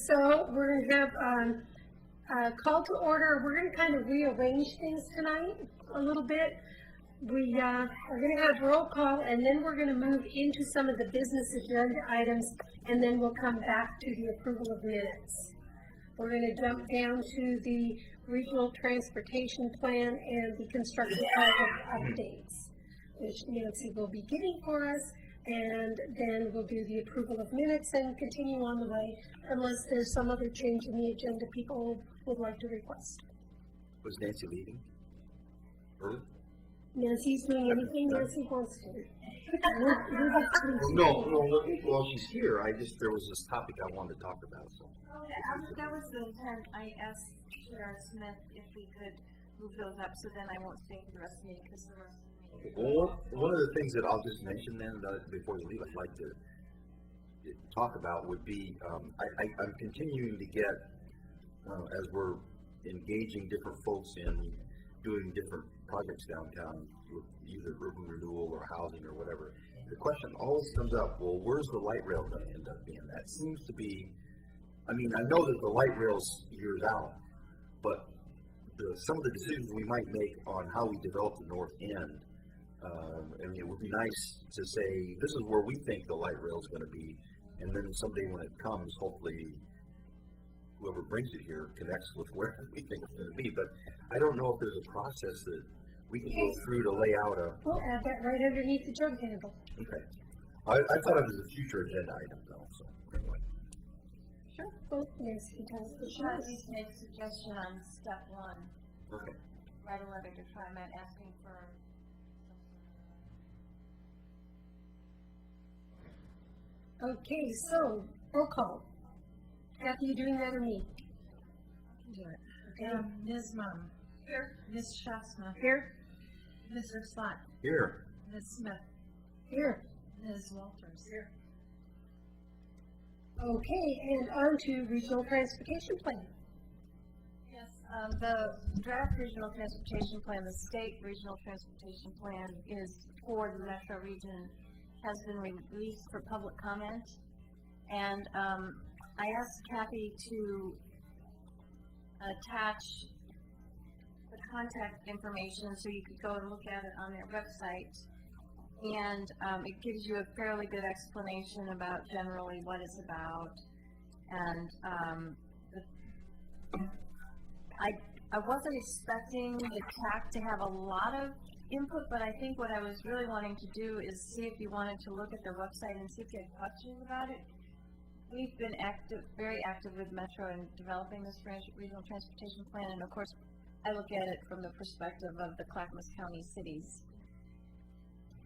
So we're going to have a call to order. We're going to kind of rearrange things tonight a little bit. We are going to have roll call, and then we're going to move into some of the business agenda items, and then we'll come back to the approval of minutes. We're going to jump down to the regional transportation plan and the construction project updates, which Nancy will be giving for us, and then we'll do the approval of minutes and continue on the way, unless there's some other change in the agenda people would like to request. Was Nancy leaving early? Nancy's doing anything Nancy wants to. No, well, she's here. There was this topic I wanted to talk about. So. That was the intent. I asked Sharon Smith if we could move those up, so then I won't stay for the rest of the meeting because the rest of the meeting. Well, one of the things that I'll just mention then before you leave, I'd like to talk about would be I'm continuing to get as we're engaging different folks in doing different projects downtown with either urban renewal or housing or whatever. The question always comes up, well, where's the light rail going to end up being? That seems to be, I mean, I know that the light rail's years out, but some of the decisions we might make on how we develop the north end, I mean, it would be nice to say, this is where we think the light rail is going to be, and then someday when it comes, hopefully whoever brings it here connects with where we think it's going to be. But I don't know if there's a process that we can go through to lay out a... We'll add that right underneath the jug handle. Okay. I thought it was a future agenda item, though, so anyway. Sure. Both Nancy does. Should I at least make a suggestion on step one? Okay. Write a letter to TriMet asking for... Okay, so roll call. Kathy, you doing that or me? I can do it. Okay. Ms. Mum. Here. Ms. Shasna. Here. Mr. Slot. Here. Ms. Smith. Here. Ms. Walters. Here. Okay, and on to regional transportation plan. Yes, the draft regional transportation plan, the state regional transportation plan is for the metro region, has been released for public comment. And I asked Kathy to attach the contact information so you could go and look at it on their website. And it gives you a fairly good explanation about generally what it's about. And I wasn't expecting the TAC to have a lot of input, but I think what I was really wanting to do is see if you wanted to look at their website and see if you had questions about it. We've been very active with Metro in developing this regional transportation plan, and of course, I look at it from the perspective of the Clackamas County cities.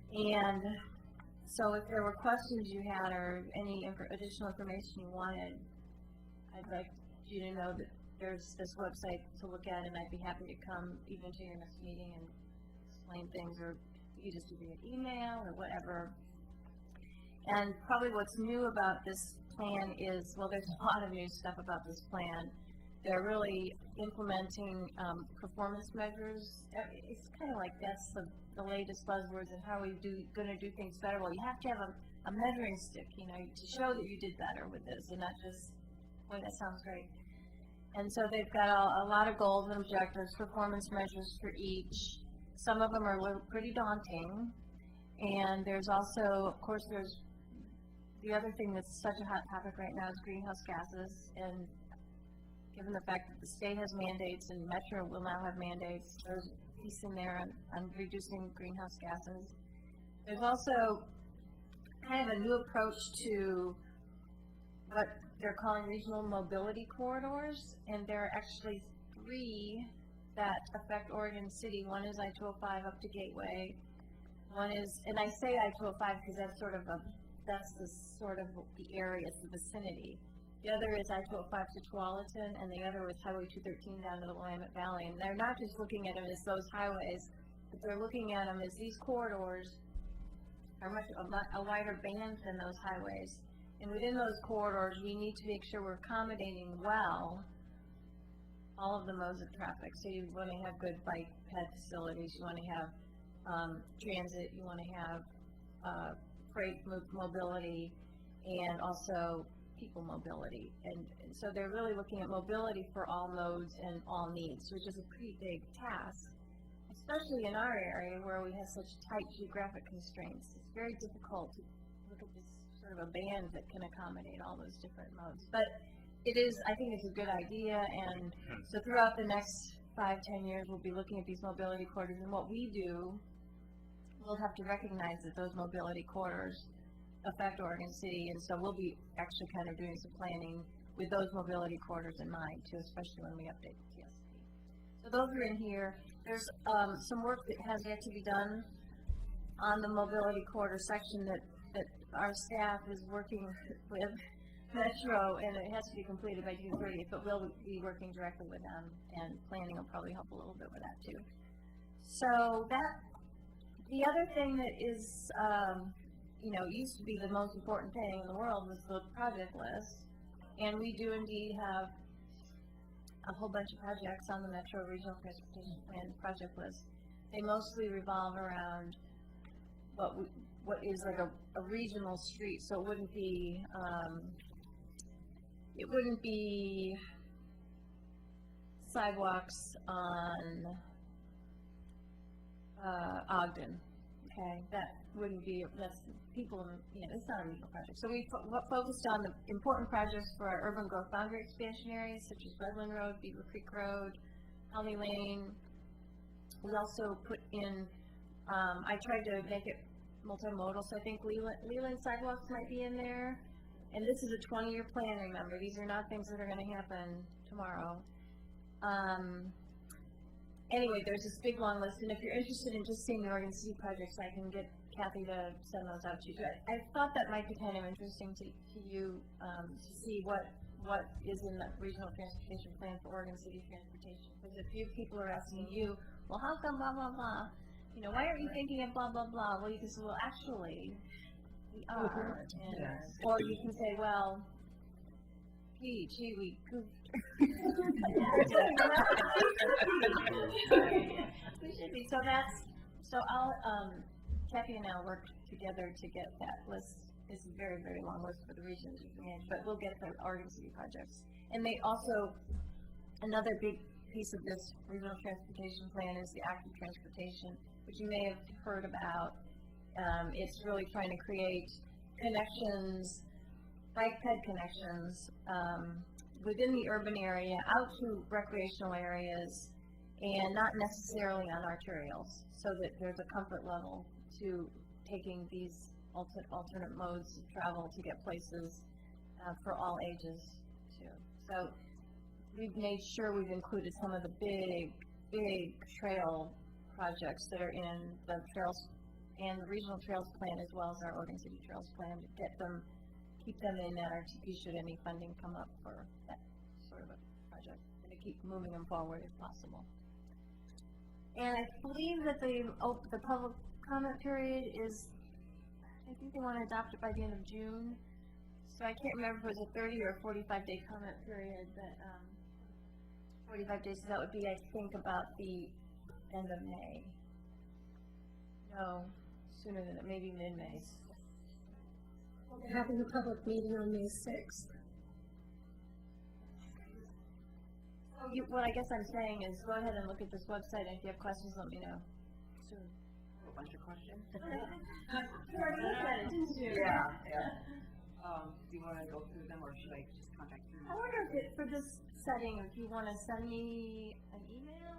And so if there were questions you had or any additional information you wanted, I'd like you to know that there's this website to look at, and I'd be happy to come even to your next meeting and explain things, or you just do via email or whatever. And probably what's new about this plan is, well, there's a lot of new stuff about this plan. They're really implementing performance measures. It's kind of like that's the latest buzzwords and how we going to do things better. Well, you have to have a measuring stick, you know, to show that you did better with this, and not just, boy, that sounds great. And so they've got a lot of goals and objectives, performance measures for each. Some of them are pretty daunting. And there's also, of course, there's the other thing that's such a hot topic right now is greenhouse gases. And given the fact that the state has mandates and Metro will now have mandates, there's a piece in there on reducing greenhouse gases. There's also kind of a new approach to what they're calling regional mobility corridors, and there are actually 3 that affect Oregon City. One is I-205 up to Gateway. One is, and I say I-205 because that's the area, it's the vicinity. The other is I-205 to Tualatin, and the other is Highway 213 down to the Willamette Valley. And they're not just looking at them as those highways, but they're looking at them as these corridors are a wider band than those highways. And within those corridors, we need to make sure we're accommodating well all of the modes of traffic. So you want to have good bike ped facilities, you want to have transit, you want to have freight mobility, and also people mobility. And so they're really looking at mobility for all modes and all needs, which is a pretty big task, especially in our area where we have such tight geographic constraints. It's very difficult to look at this sort of a band that can accommodate all those different modes. But I think it's a good idea, and so throughout the next 5-10 years, we'll be looking at these mobility corridors, and what we do, we'll have to recognize that those mobility corridors affect Oregon City, and so we'll be actually kind of doing some planning with those mobility corridors in mind, too, especially when we update the TSP. So those are in here. There's some work that has yet to be done on the mobility corridor section that our staff is working with Metro, and it has to be completed by June 30th, but we'll be working directly with them, and planning will probably help a little bit with that too. So the other thing that is, used to be the most important thing in the world was the project list, and we do indeed have a whole bunch of projects on the Metro Regional Transportation Plan project list. They mostly revolve around what is like a regional street, so it wouldn't be sidewalks on Ogden. Okay, that's people, it's not a regional project. So we focused on the important projects for our urban growth boundary expansion areas, such as Redland Road, Beaver Creek Road, Holly Lane. We also put in, I tried to make it multimodal, so I think Leland sidewalks might be in there. And this is a 20-year plan, remember. These are not things that are going to happen tomorrow. Anyway, there's this big long list, and if you're interested in just seeing the Oregon City projects, I can get Kathy to send those out to you. I thought that might be kind of interesting to you to see what is in the regional transportation plan for Oregon City transportation. Because a few people are asking you, well, how come blah, blah, blah? Why aren't you thinking of blah, blah, blah? Well, you can say, well, actually, we are. Or you can say, well, gee, we goofed. We should be. So I'll, Kathy and I will work together to get that list. It's a very, very long list for the regions you can manage, but we'll get the Oregon City projects. And they also, another big piece of this regional transportation plan is the active transportation, which you may have heard about. It's really trying to create connections, bike ped connections, within the urban area, out to recreational areas, and not necessarily on arterials, so that there's a comfort level to taking these alternate modes of travel to get places for all ages, too. So we've made sure we've included some of the big trail projects that are in the trails and the regional trails plan, as well as our Oregon City Trails plan, to keep them in RTP should any funding come up for that sort of a project, and to keep moving them forward if possible. And I believe that the public comment period is, I think they want to adopt it by the end of June. So I can't remember if it was a 30 or a 45-day comment period, but 45 days, so that would be, I think, about the end of May. No, sooner than that, maybe mid-May. We're having a public meeting on May 6th. What I guess I'm saying is go ahead and look at this website, and if you have questions, let me know. Soon. A bunch of questions? You already looked at it, didn't you? Yeah. Do you want to go through them, or should I just contact you? I wonder if for this setting, if you want to send me an email,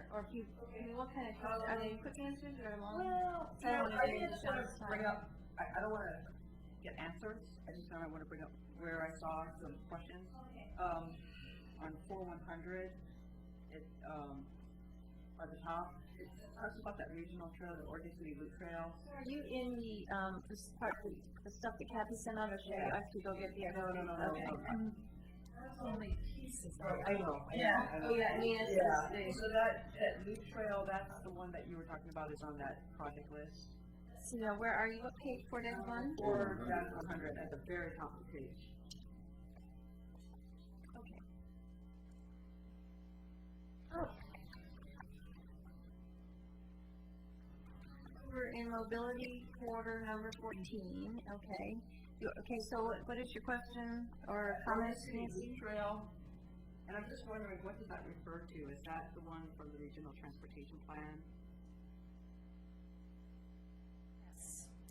or if you, what kind of questions, are they quick answers or long? Well, I don't want to I just want to bring up, I don't want to get answers, I just want to bring up where I saw some questions. On 4100, it, at the top, it talks about that regional trail, the Oregon City Loop Trail. Are you in the, this part, the stuff that Kathy sent out, or should I actually go get the No. Okay. Only pieces. I know. Yeah. Oh, yeah, I mean, So that loop trail, that's the one that you were talking about, is on that project list. So now, where are you? What page? 4-1? 4100 at the very top of the page. Okay. Oh. We're in mobility quarter number 14. Okay. Okay, so what is your question or comment, Oregon City Nancy? Loop Trail, and I'm just wondering, what does that refer to? Is that the one from the regional transportation plan?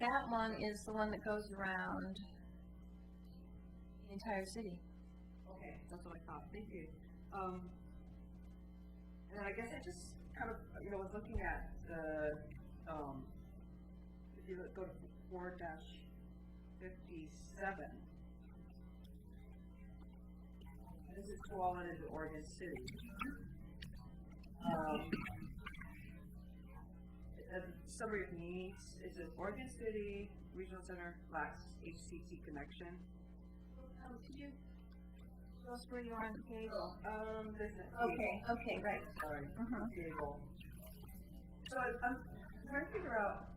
That one is the one that goes around the entire city. Okay, that's what I thought, thank you. And then I guess I just kind of, was looking at the, if you go to 4-57, this is Tualatin into Oregon City. The summary of needs, it says Oregon City Regional Center lacks HCT connection. Could you tell us where you are on the page? There's a Okay, right. Sorry, Mhm. table. So I'm trying to figure out,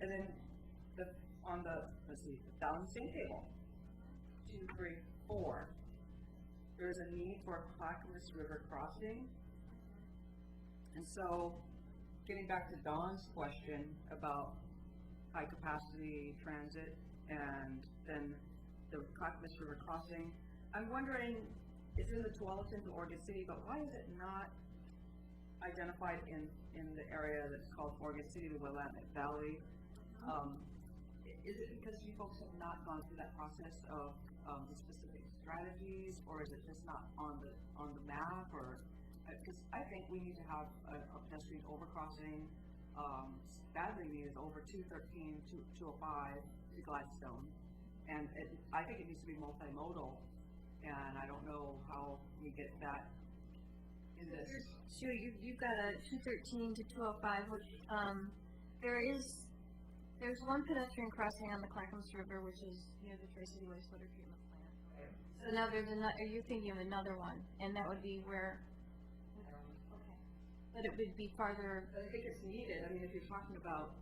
and then let's see, down the same table, 2, 3, 4, there's a need for a Clackamas River crossing. And so, getting back to Dawn's question about high capacity transit and then the Clackamas River crossing, I'm wondering, it's in the Tualatin to Oregon City, but why is it not identified in the area that's called Oregon City, the Willamette Valley? Is it because you folks have not gone through that process of the specific strategies, or is it just not on the map, or because I think we need to have a pedestrian overcrossing badly needed over 213, 205 to Gladstone, and I think it needs to be multimodal, and I don't know how we get that in this. Sure, you've got a 213 to 205, which, there's one pedestrian crossing on the Clackamas River, which is near the Tracy wastewater treatment plant. So now there's another, you're thinking of another one, and that would be where, okay, but it would be farther, But I think it's needed. I mean, if you're talking about,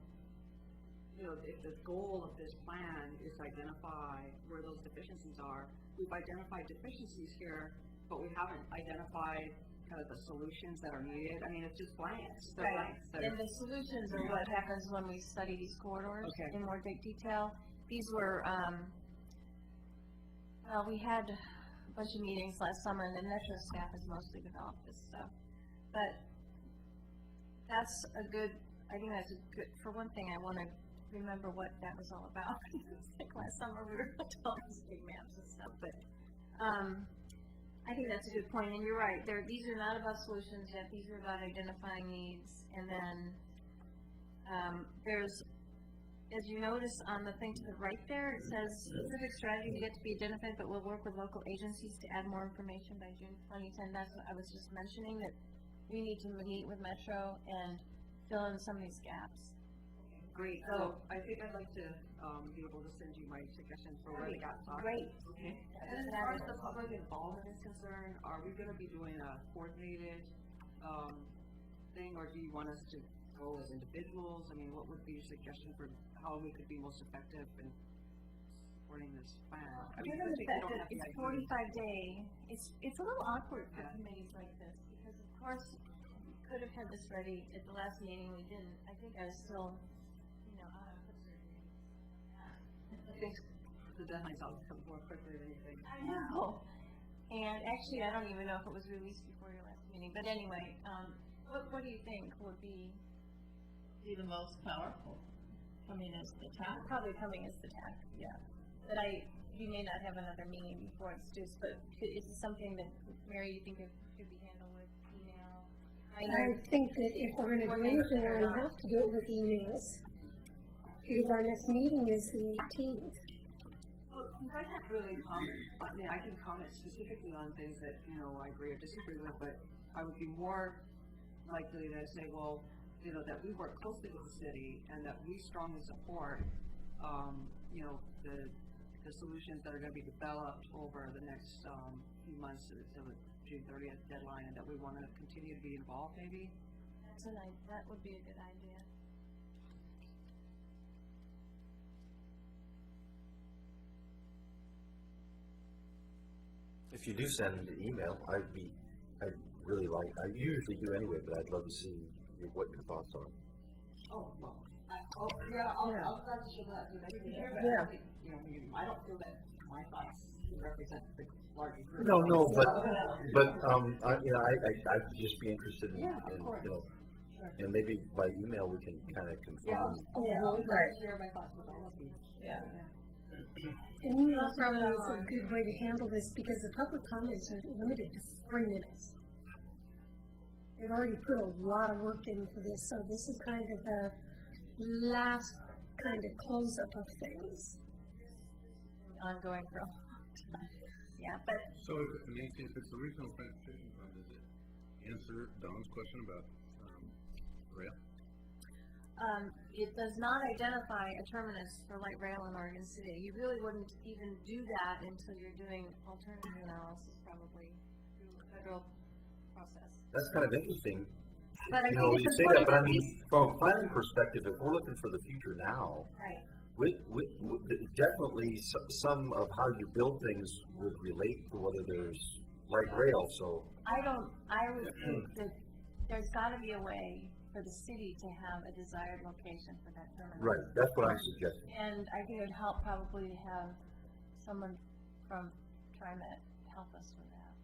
if the goal of this plan is to identify where those deficiencies are, we've identified deficiencies here, but we haven't identified kind of the solutions that are needed. I mean, it's just blanks. They're blanks. and the solutions are what happens when we study these corridors Okay. in more detail. These were, well, we had a bunch of meetings last summer, and the Metro staff has mostly developed this stuff. But I think that's a good, for one thing, I want to remember what that was all about. Like last summer, we were doing these big maps and stuff, but, I think that's a good point, and you're right, these are not about solutions yet, these are about identifying needs, and then, there's, as you notice on the thing to the right there, it says specific strategies yet to be identified, but we'll work with local agencies to add more information by June 2010. That's what I was just mentioning, that we need to meet with Metro and fill in some of these gaps. Great. So I think I'd like to be able to send you my suggestions for where the gaps are. Great. Okay. And then as far as the public involvement is concerned, are we going to be doing a coordinated thing, or do you want us to go as individuals? I mean, what would be your suggestion for how we could be most effective in supporting this plan? I mean, Given the we fact don't that have to it's like- 45-day, it's a little awkward for Yeah. committees like this, because of course, we could have had this ready at the last meeting, we didn't. I think I was still, out of foot surgery. I think the deadline's always come more quickly than you think. I know. And actually, I don't even know if it was released before your last meeting, but anyway, what do you think would be the most powerful. coming as the task? Probably coming as the task, yeah. But you may not have another meeting before it's due, but is it something that, Mary, you think it could be handled with email? I think that if we're gonna do anything, we're gonna have to do it with emails. Because our next meeting is the 18th. Well, I can't really comment, I mean, I can comment specifically on things that, I agree or disagree with, but I would be more likely to say, well, that we work closely with the city and that we strongly support, the solutions that are gonna be developed over the next, few months to the June 30th deadline, and that we wanna continue to be involved, maybe? That would be a good idea. If you do send an email, I usually do anyway, but I'd love to see what your thoughts are. Oh, well, I Oh, yeah, Yeah. I'll glad to share that, you know, Yeah. you know, I don't feel that my thoughts represent the larger group. No, I'd just be interested in, Yeah, of in, course. you know, Sure. and maybe by email we can kind of Yeah, confirm. I'll Right. share my thoughts with all of you. Yeah. And you know, probably it's a good way to handle this because the public comments are limited to 3 minutes. They've already put a lot of work into this, so this is kind of the last kind of close-up of things. Ongoing for a long time. Yeah, but So, Nancy, if it's a regional transportation fund, does it answer Don's question about, rail? it does not identify a terminus for light rail in Oregon City. You really wouldn't even do that until you're doing alternative analysis, probably through a federal process. That's kind of interesting. But I You know, think you it's say that, but I important. mean, from a planning perspective, if we're looking for the future now, Right. definitely some of how you build things would relate to whether there's light rail, so. I would think that there's gotta be a way for the city to have a desired location for that terminal. Right, that's what I'm suggesting. And I think it would help probably to have someone from TriMet help us with that.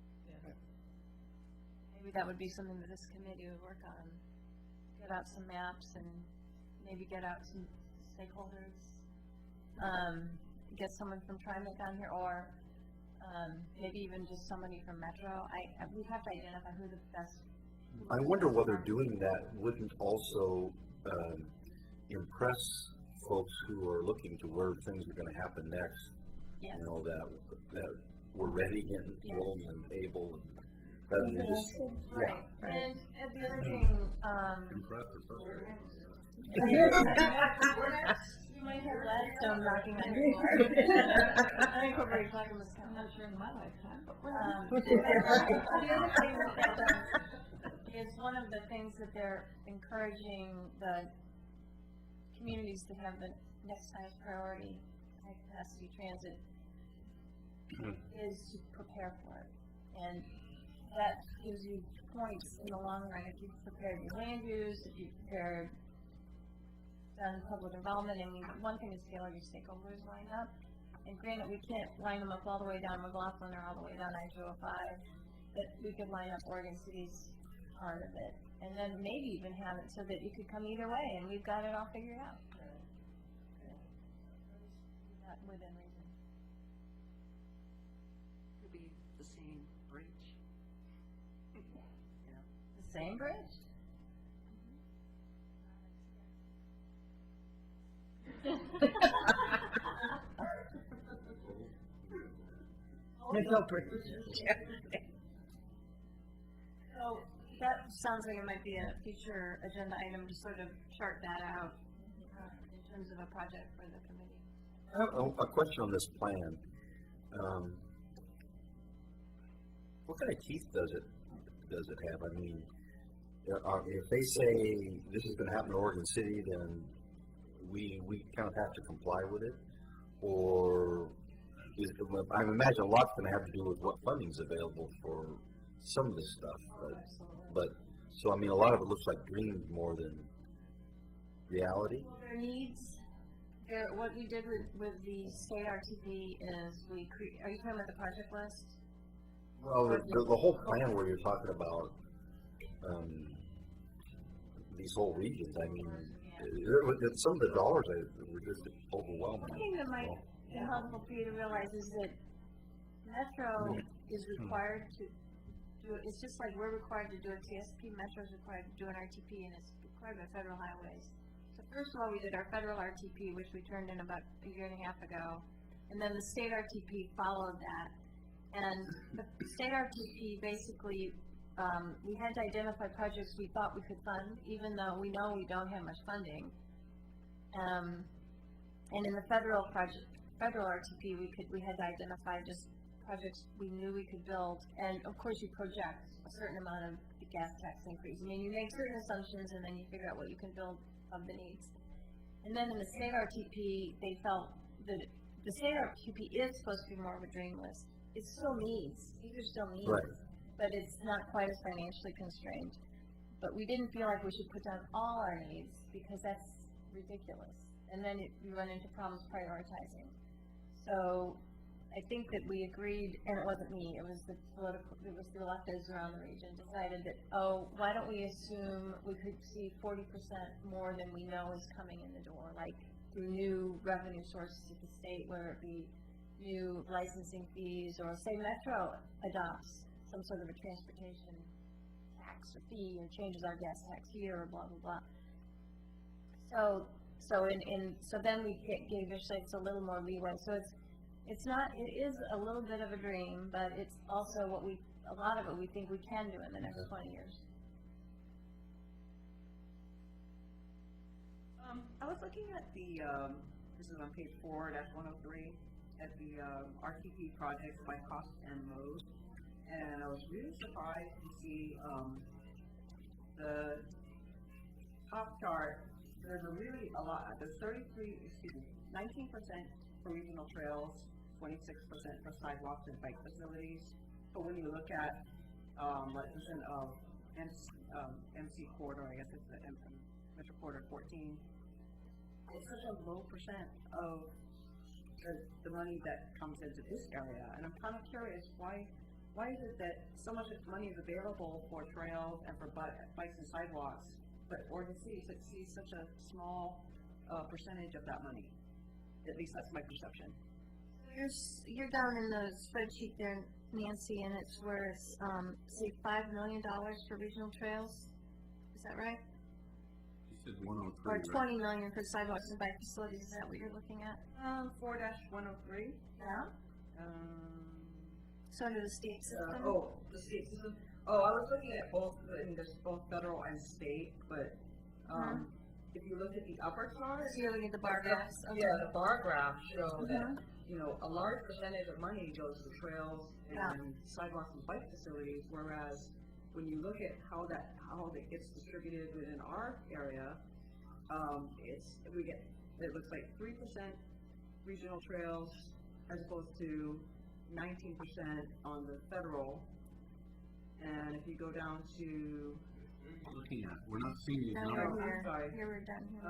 Maybe that would be something that this committee would work on. Get out some maps and maybe get out some stakeholders. Get someone from TriMet down here, or maybe even just somebody from Metro. We have to identify who the best. I wonder whether doing that wouldn't also impress folks who are looking to where things are gonna happen next. Yes. You know, that we're ready and Yes. willing and able, and rather than just, Right. And the other thing, Impressed or frustrated? you might have Gladstone knocking on your door. I think we're very talking this kind of sure in my lifetime, but the other thing that they've done is one of the things that they're encouraging the communities to have the next highest priority, high capacity transit, is to prepare for it. And that gives you points in the long run if you've prepared your land use, if you've prepared, done public involvement. I mean, one thing is to get all your stakeholders lined up. And granted, we can't line them up all the way down McLaughlin or all the way down I-205, but we could line up Oregon City's part of it. And then maybe even have it so that you could come either way and we've got it all figured out. Not within reason. Could be the same bridge. The same bridge? So that sounds like it might be a future agenda item to sort of chart that out in terms of a project for the committee. I have a question on this plan. What kind of teeth does it have? I mean, if they say this is gonna happen in Oregon City, then we kind of have to comply with it? Or I imagine a lot's gonna have to do with what funding's available for some of this stuff, but, so I mean, a lot of it looks like dreams more than reality. Their needs, what we did with the state RTP is are you talking about the project list? Well, the whole plan where you're talking about, these whole regions, I mean, some of the dollars were just overwhelming. One thing that might be helpful for you to realize is that Metro is required to do it. It's just like we're required to do a TSP, Metro is required to do an RTP, and it's required by federal highways. So first of all, we did our federal RTP, which we turned in about a year and a half ago, and then the state RTP followed that. And the state RTP basically, we had to identify projects we thought we could fund, even though we know we don't have much funding. And in the federal RTP, we had to identify just projects we knew we could build, and of course you project a certain amount of the gas tax increase. I mean, you make certain assumptions and then you figure out what you can build of the needs. And then in the state RTP, they felt that the state RTP is supposed to be more of a dream list. It still needs, these are still needs, Right. but it's not quite as financially constrained. But we didn't feel like we should put down all our needs because that's ridiculous. And then you run into problems prioritizing. So I think that we agreed, and it wasn't me, it was the electeds around the region decided that, oh, why don't we assume we could see 40% more than we know is coming in the door, like through new revenue sources at the state, whether it be new licensing fees, or say Metro adopts some sort of a transportation tax or fee, or changes our gas tax here, or blah, blah, blah. So then we gave their sites a little more leeway. So it is a little bit of a dream, but it's also a lot of it we think we can do in the next 20 years. I was looking at the, this is on page 4-103, at the RTP projects by cost and mode, and I was really surprised to see the top chart. There's a lot. There's 19% for regional trails, 26% for sidewalks and bike facilities. But when you look at like MC corridor, I guess it's the Metro Corridor 14, it's such a low percent of the money that comes into this area. And I'm kind of curious, why is it that so much money is available for trails and for bikes and sidewalks, but Oregon City sees such a small percentage of that money? At least that's my perception. You're down in the spreadsheet there, Nancy, and it's where it's, say, $5 million for regional trails. Is that right? You said 103, Or right? 20 million for sidewalks and bike facilities. Is that what you're looking at? 4-103. Yeah. So under the state system? The state system. Oh, I was looking at both federal and state, but if you look at the upper chart, So you're looking at the bar graphs? Okay. yeah, the bar graphs show that Mhm. a large percentage of money goes to trails and Yeah. sidewalks and bike facilities, whereas when you look at how that gets distributed within our area, it looks like 3% regional trails as opposed to 19% on the federal. And if you go down to Looking at, we're not seeing these No, numbers. we're I'm here. sorry. Here we're done here.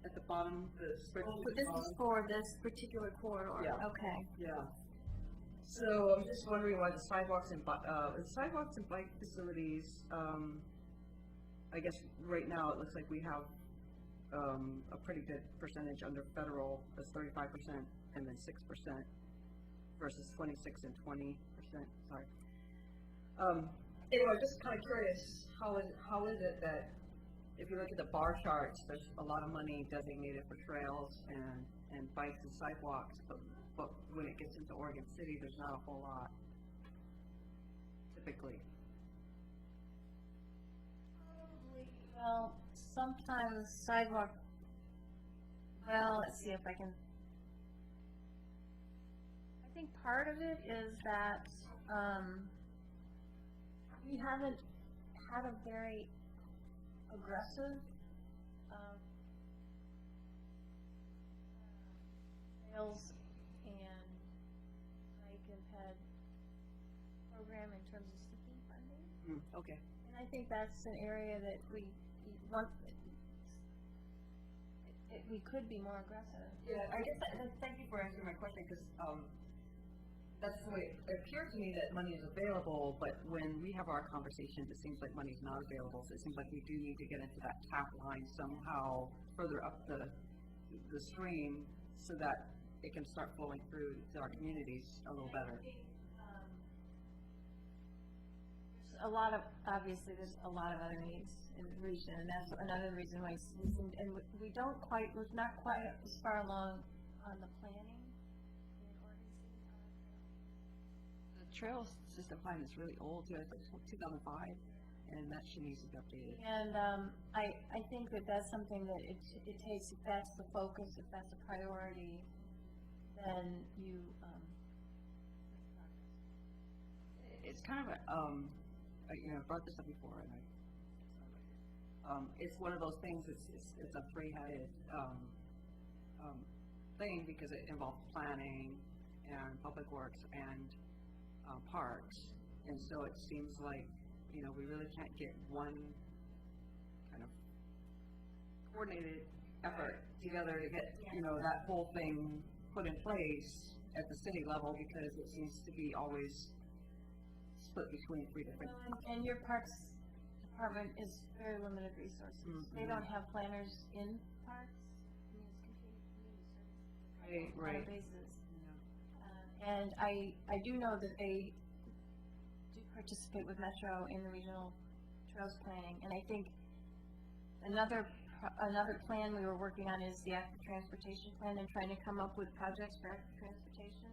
at the bottom, the spreadsheet. But this is for this particular corridor. Yeah. Okay. Yeah. So I'm just wondering why the sidewalks and bike facilities, I guess right now it looks like we have a pretty good percentage under federal, that's 35% and then 6% versus 26 and 20%, sorry. Anyway, just kind of curious, how is it that if you look at the bar charts, there's a lot of money designated for trails and bikes and sidewalks, but when it gets into Oregon City, there's not a whole lot, typically. Well, sometimes sidewalk, let's see if I can. I think part of it is that, we haven't had a very aggressive, trails and bike and ped program in terms of seeking funding. Okay. And I think that's an area that we want, we could be more aggressive. Yeah, I guess thank you for answering my question, because that's the way it appears to me that money is available, but when we have our conversations, it seems like money's not available. So it seems like we do need to get into that tap line somehow further up the stream so that it can start flowing through to our communities a little better. A lot of, obviously, there's a lot of other needs in the region, and that's another reason why, and we're not quite as far along on the planning in Oregon City. The trail system plan is really old, too. It's like 2005, and that should need to be updated. And I think that that's something that it takes, if that's the focus, if that's a priority, then you, It's kind of a, I brought this up before, and it's one of those things. It's a three-headed thing because it involves planning and public works and parks, and so it seems like we really can't get one kind of coordinated effort together to get, that whole thing put in place at the city level, because it seems to be always split between three different. And your parks department is very limited resources. They don't have planners in parks. I mean, it's completely community service. Right. On a basis. And I do know that they do participate with Metro in the regional trails planning, and I think another plan we were working on is the active transportation plan, and trying to come up with projects for active transportation.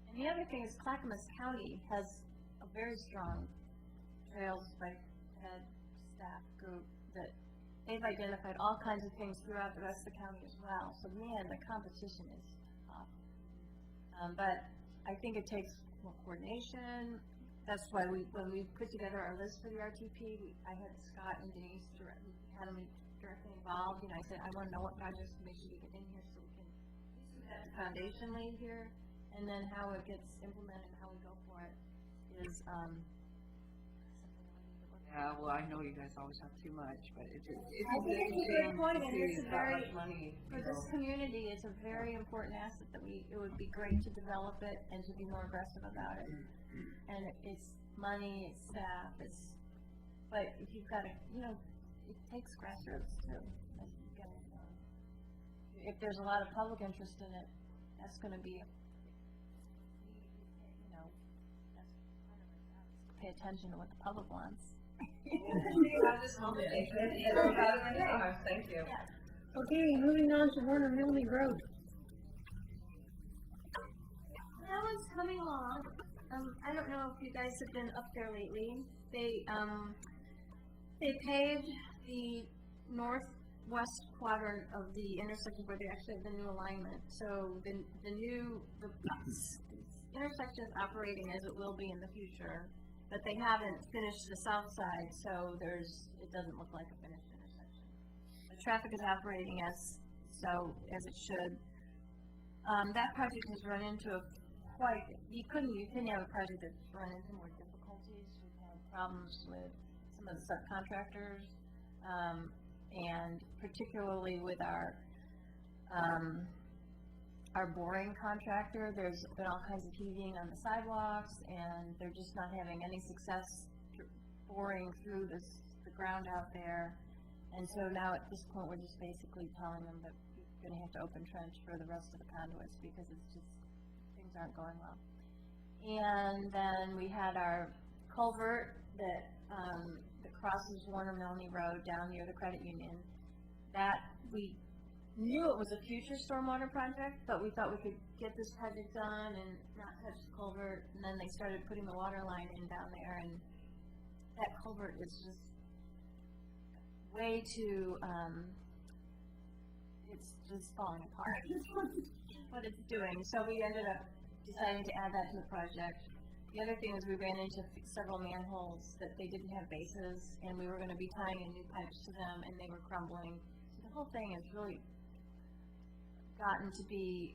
And the other thing is Clackamas County has a very strong trails by head staff group that they've identified all kinds of things throughout the rest of the county as well. So man, the competition is tough. But I think it takes more coordination. That's why when we put together our list for the RTP, I had Scott and Denise directly involved. I said, I want to know what projects to make sure we get in here so we can set the foundation laid here, and then how it gets implemented and how we go for it is something that we need to look at. Yeah, well, I know you guys always have too much, but it's I think it's a great point, and it's a very, money. for this community, it's a very important asset that it would be great to develop it and to be more aggressive about it. And it's money, it's staff, but if you've got it takes grassroots too. If there's a lot of public interest in it, that's gonna be, that's part of our job, is to pay attention to what the public wants. Thank you. Okay, moving on to Warner Milne Road. That one's coming along. I don't know if you guys have been up there lately. They paved the northwest quadrant of the intersection where they actually have the new alignment. So the intersection is operating as it will be in the future, but they haven't finished the south side, so it doesn't look like a finished intersection. The traffic is operating as it should. That project has run into you couldn't have a project that's run into more difficulties. We've had problems with some of the subcontractors, and particularly with our boring contractor. There's been all kinds of heaving on the sidewalks, and they're just not having any success boring through the ground out there. And so now at this point, we're just basically telling them that we're going to have to open trench for the rest of the conduits because it's just, things aren't going well. And then we had our culvert that crosses Warner Milne Road down near the credit union. That we knew it was a future stormwater project, but we thought we could get this project done and not touch the culvert. And then they started putting the water line in down there, and that culvert is just way too, it's just falling apart. What it's doing. So we ended up deciding to add that to the project. The other thing is we ran into several manholes that they didn't have bases, and we were going to be tying in new pipes to them, and they were crumbling. So the whole thing has really gotten to be,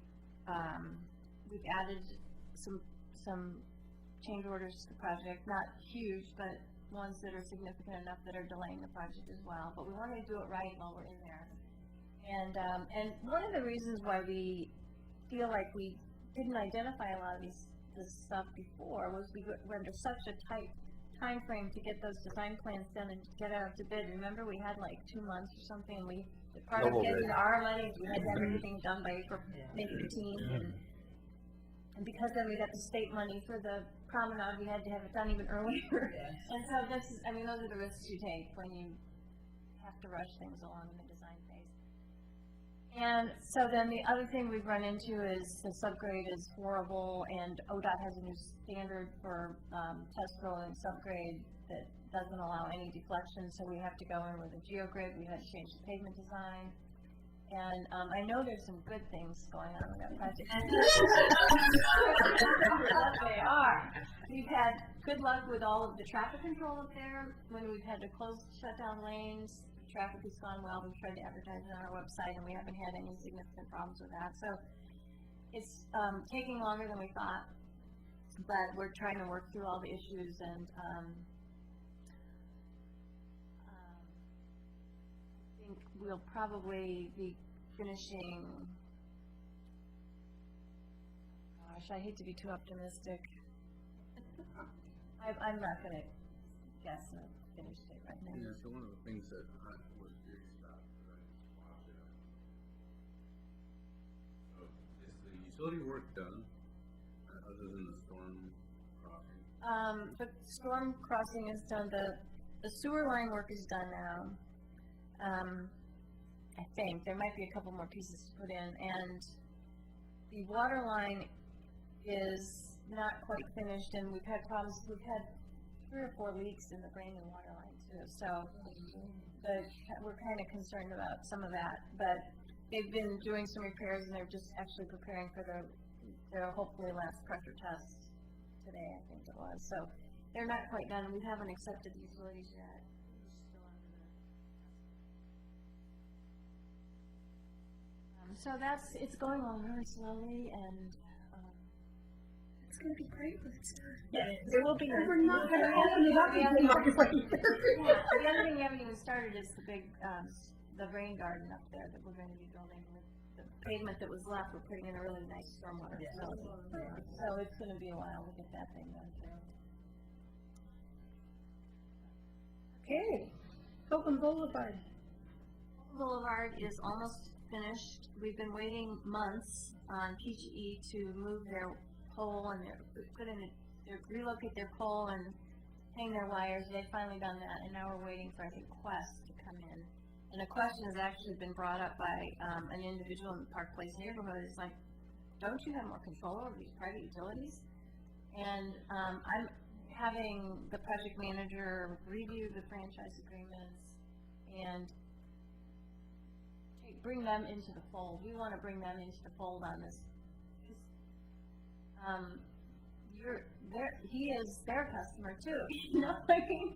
we've added some change orders to the project, not huge, but ones that are significant enough that are delaying the project as well. But we wanted to do it right while we're in there. And one of the reasons why we feel like we didn't identify a lot of this stuff before was we were under such a tight time frame to get those design plans done and get out to bid. Remember, we had like 2 months or something, and part of getting our money, we had to have everything done by May 15th, and because then we got the state money for the promenade, we had to have it done even earlier. And so those are the risks you take when you have to rush things along in the design phase. And so then the other thing we've run into is the subgrade is horrible, and ODOT has a new standard for test rolling subgrade that doesn't allow any deflection, so we have to go in with a geogrid. We had to change the pavement design. And I know there's some good things going on with that project. They are. We've had good luck with all of the traffic control up there. When we've had to shut down lanes, traffic has gone well. We've tried to advertise it on our website, and we haven't had any significant problems with that. So it's taking longer than we thought, but we're trying to work through all the issues and think we'll probably be finishing, gosh, I hate to be too optimistic. I'm not gonna guess a finish date right now. Yeah, so one of the things that I was curious about, that I just watched it. So, is the utility work done, other than the storm crossing? The storm crossing is done, the sewer line work is done now. I think, there might be a couple more pieces to put in, and the water line is not quite finished, and we've had 3 or 4 leaks in the Brandon water line too, so we're kind of concerned about some of that, but they've been doing some repairs, and they're just actually preparing for their hopefully last pressure test today, I think it was, so they're not quite done, and we haven't accepted the utilities yet. We're still under the- So it's going on very slowly, and, It's gonna be great when it's done. yeah, it will be. We're not gonna open it up until March later. The other thing we haven't even started is the big, the rain garden up there that we're gonna be building with the pavement that was left, we're putting in a really nice stormwater facility. So it's gonna be a while to get that thing done too. Okay, Open Boulevard. Boulevard is almost finished. We've been waiting months on PGE to move their pole and relocate their pole and hang their wires. They've finally done that, and now we're waiting for, I think, Quest to come in. And a question has actually been brought up by an individual in the Park Place neighborhood. It's like, don't you have more control over these private utilities? And I'm having the project manager review the franchise agreements and bring them into the fold. We want to bring them into the fold on this. He is their customer too. You know, I mean,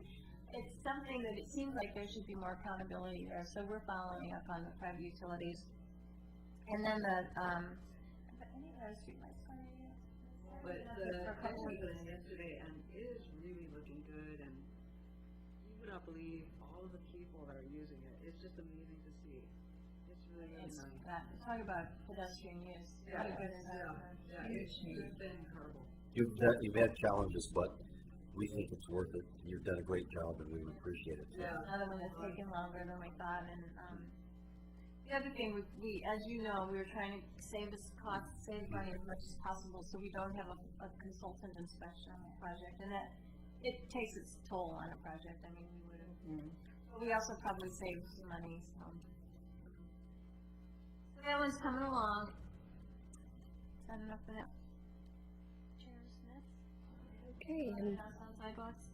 it's something that it seems like there should be more accountability there. So we're following up on the private utilities, and then any other streetlights coming in? But the couple was in yesterday, and it is really looking good, and you would not believe all of the people that are using it. It's just amazing to see. It's really, really It's nice. talk about pedestrian use. Yeah, How good is that? yeah, it's been incredible. You've had challenges, but we think it's worth it. You've done a great job, and we appreciate it. Yeah. Another one that's taken longer than we thought, and the other thing, we, as you know, we were trying to save money as much as possible, so we don't have a consultant inspection on the project, and that, it takes its toll on a project. I mean, we would have, but we also probably saved some money, so. So that one's coming along. Is that enough for that? Chair Smith? Okay, and Downtown sidewalks?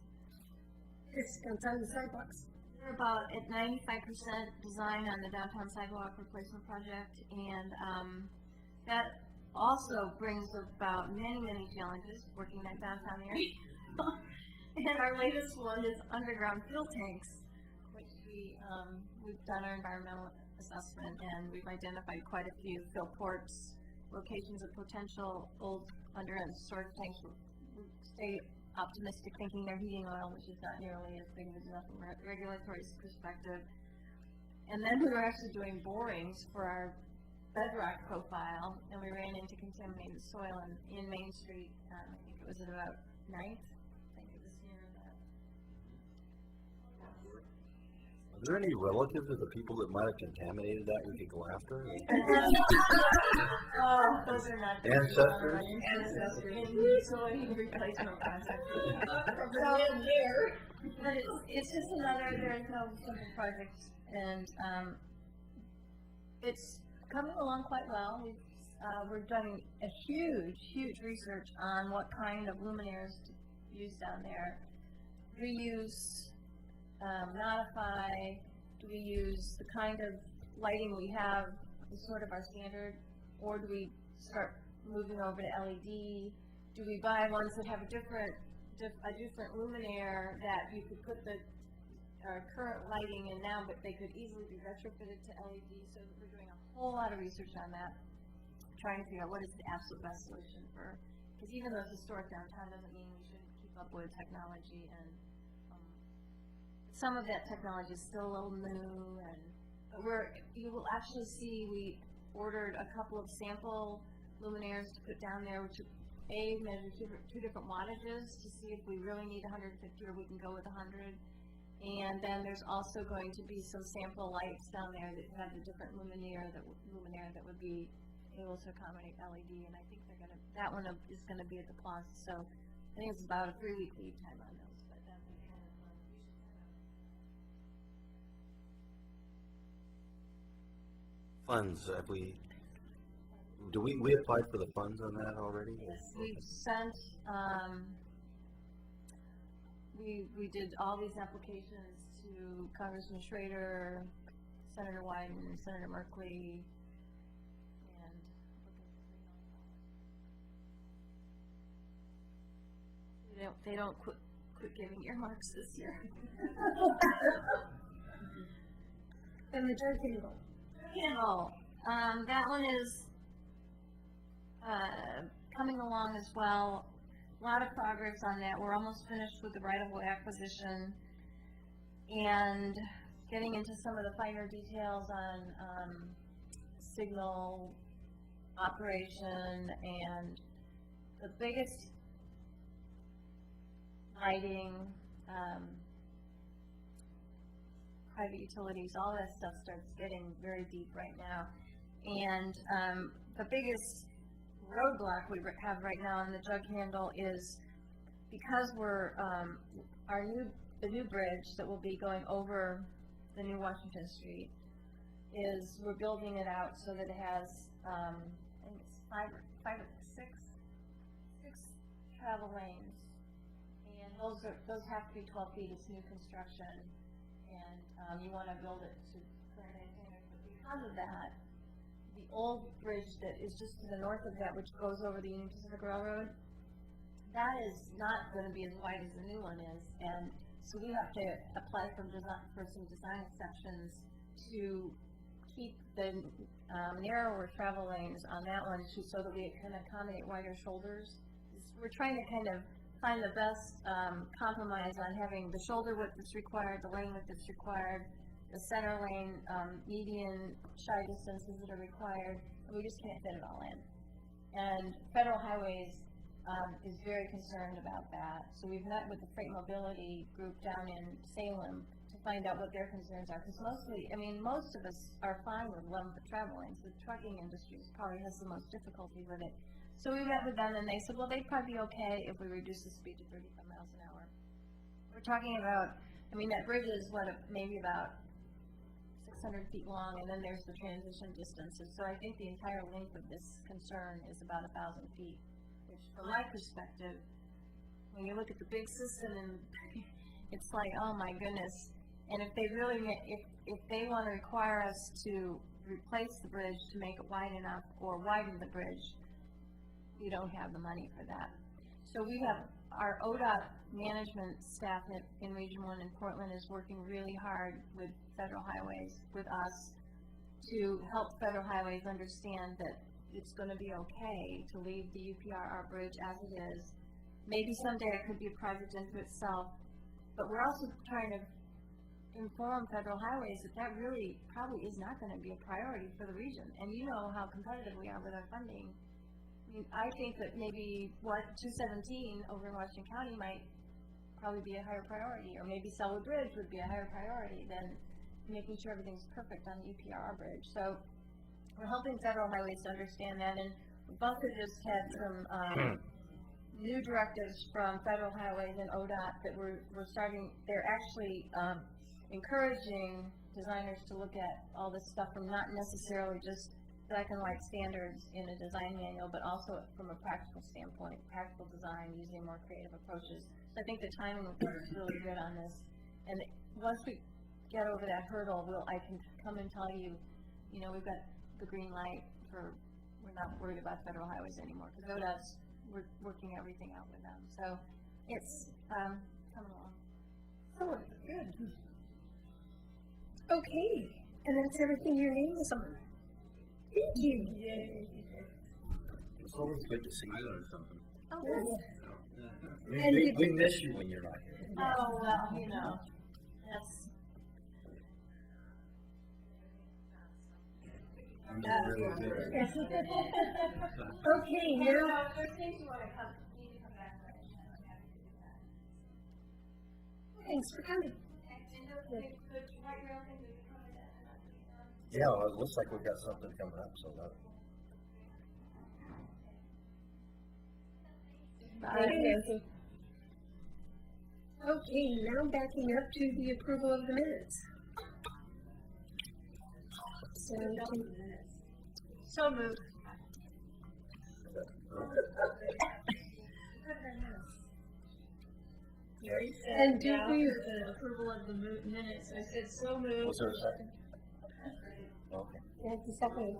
it's downtown the sidewalks. We're about at 95% design on the downtown sidewalk replacement project, and that also brings about many, many challenges working that downtown area. And our latest one is underground fuel tanks, which we've done our environmental assessment, and we've identified quite a few fill ports, locations of potential old underground storage tanks. We stay optimistic, thinking they're heating oil, which is not nearly as big of a deal from a regulatory perspective. And then we were actually doing borings for our bedrock profile, and we ran into contaminated soil in Main Street. I think it was at about 9th. I think it was near that. Are there any relatives of the people that might have contaminated that we could go after? Oh, those are not. Ancestors? Ancestors. Utility replacement project. But it's just another, there's no simple project, and it's coming along quite well. We're doing a huge research on what kind of luminaires to use down there. Reuse, modify, do we use the kind of lighting we have is sort of our standard, or do we start moving over to LED? Do we buy ones that have a different luminaire that you could put the current lighting in now, but they could easily be retrofitted to LED? So we're doing a whole lot of research on that, trying to figure out what is the absolute best solution for, because even though it's historic downtown doesn't mean we shouldn't keep up with technology, and some of that technology is still a little new, and You will actually see, we ordered a couple of sample luminaires to put down there, which measure two different wattages to see if we really need 150 or we can go with 100. And then there's also going to be some sample lights down there that have a different luminaire that would be able to accommodate LED. And I think that one is gonna be at the plaza. So I think it's about a 3-week lead time on those. But that'd be kind of fun. Funds, we applied for the funds on that already? Yes, we've sent, we did all these applications to Congressman Schrader, Senator Wyden, Senator Merkley, and they don't quit giving earmarks this year. And the drug handle. Candle, that one is coming along as well. A lot of progress on that. We're almost finished with the right-of-way acquisition and getting into some of the finer details on signal operation and the biggest lighting, private utilities, all that stuff starts getting very deep right now. And the biggest roadblock we have right now in the jug handle is because we're the new bridge that will be going over the new Washington Street is we're building it out so that it has I think it's six travel lanes, and those have to be 12 feet. It's new construction, and you want to build it to current standards. But because of that, the old bridge that is just to the north of that, which goes over the Union Pacific Railroad, that is not going to be as wide as the new one is, and so we have to apply for some design exceptions to keep the narrower travel lanes on that one, so that we can accommodate wider shoulders. We're trying to kind of find the best compromise on having the shoulder width that's required, the lane width that's required, the center lane, median shy distances that are required, and we just can't fit it all in. And Federal Highways is very concerned about that. So we've met with the Freight Mobility Group down in Salem to find out what their concerns are. Because most of us are fine with 11-foot travel lanes. The trucking industry probably has the most difficulty with it. So we met with them and they said, well, they'd probably be okay if we reduce the speed to 35 miles an hour. We're talking about, that bridge is maybe about 600 feet long, and then there's the transition distances. So I think the entire length of this concern is about 1,000 feet, which from my perspective, when you look at the big system, and it's like, oh my goodness. And if they want to require us to replace the bridge to make it wide enough or widen the bridge, we don't have the money for that. So we have our ODOT management staff in Region 1 in Portland is working really hard with Federal Highways, with us, to help Federal Highways understand that it's going to be okay to leave the UPRR bridge as it is. Maybe someday it could be a project unto itself, but we're also trying to inform Federal Highways that really probably is not going to be a priority for the region. And you know how competitive we are with our funding. I think that maybe 217 over in Washington County might probably be a higher priority, or maybe Selwood Bridge would be a higher priority than making sure everything's perfect on the UPRR bridge. So we're helping Federal Highways to understand that, and we've also just had some new directives from Federal Highways and ODOT that we're starting. They're actually encouraging designers to look at all this stuff from not necessarily just black and white standards in a design manual, but also from a practical standpoint, practical design using more creative approaches. So I think the timing is really good on this. And once we get over that hurdle, I can come and tell you, we've got the green light we're not worried about Federal Highways anymore, because we're working everything out with them. So it's coming along. Oh, good. Okay, and that's everything your name is on. Thank you. Yay. It's always good to see I you. learned something. Oh, Yes. good. We miss you when you're not here. Oh, well, that's Okay, now, if there's things you wanna need to come back for, I'm happy to do that. thanks for coming. Yeah, well, it looks like we've got something coming up, so that. Okay, now backing up to the approval of the minutes. So moved. And did we, The approval of the minutes, I said so moved. Was there a second? Okay. that's the second.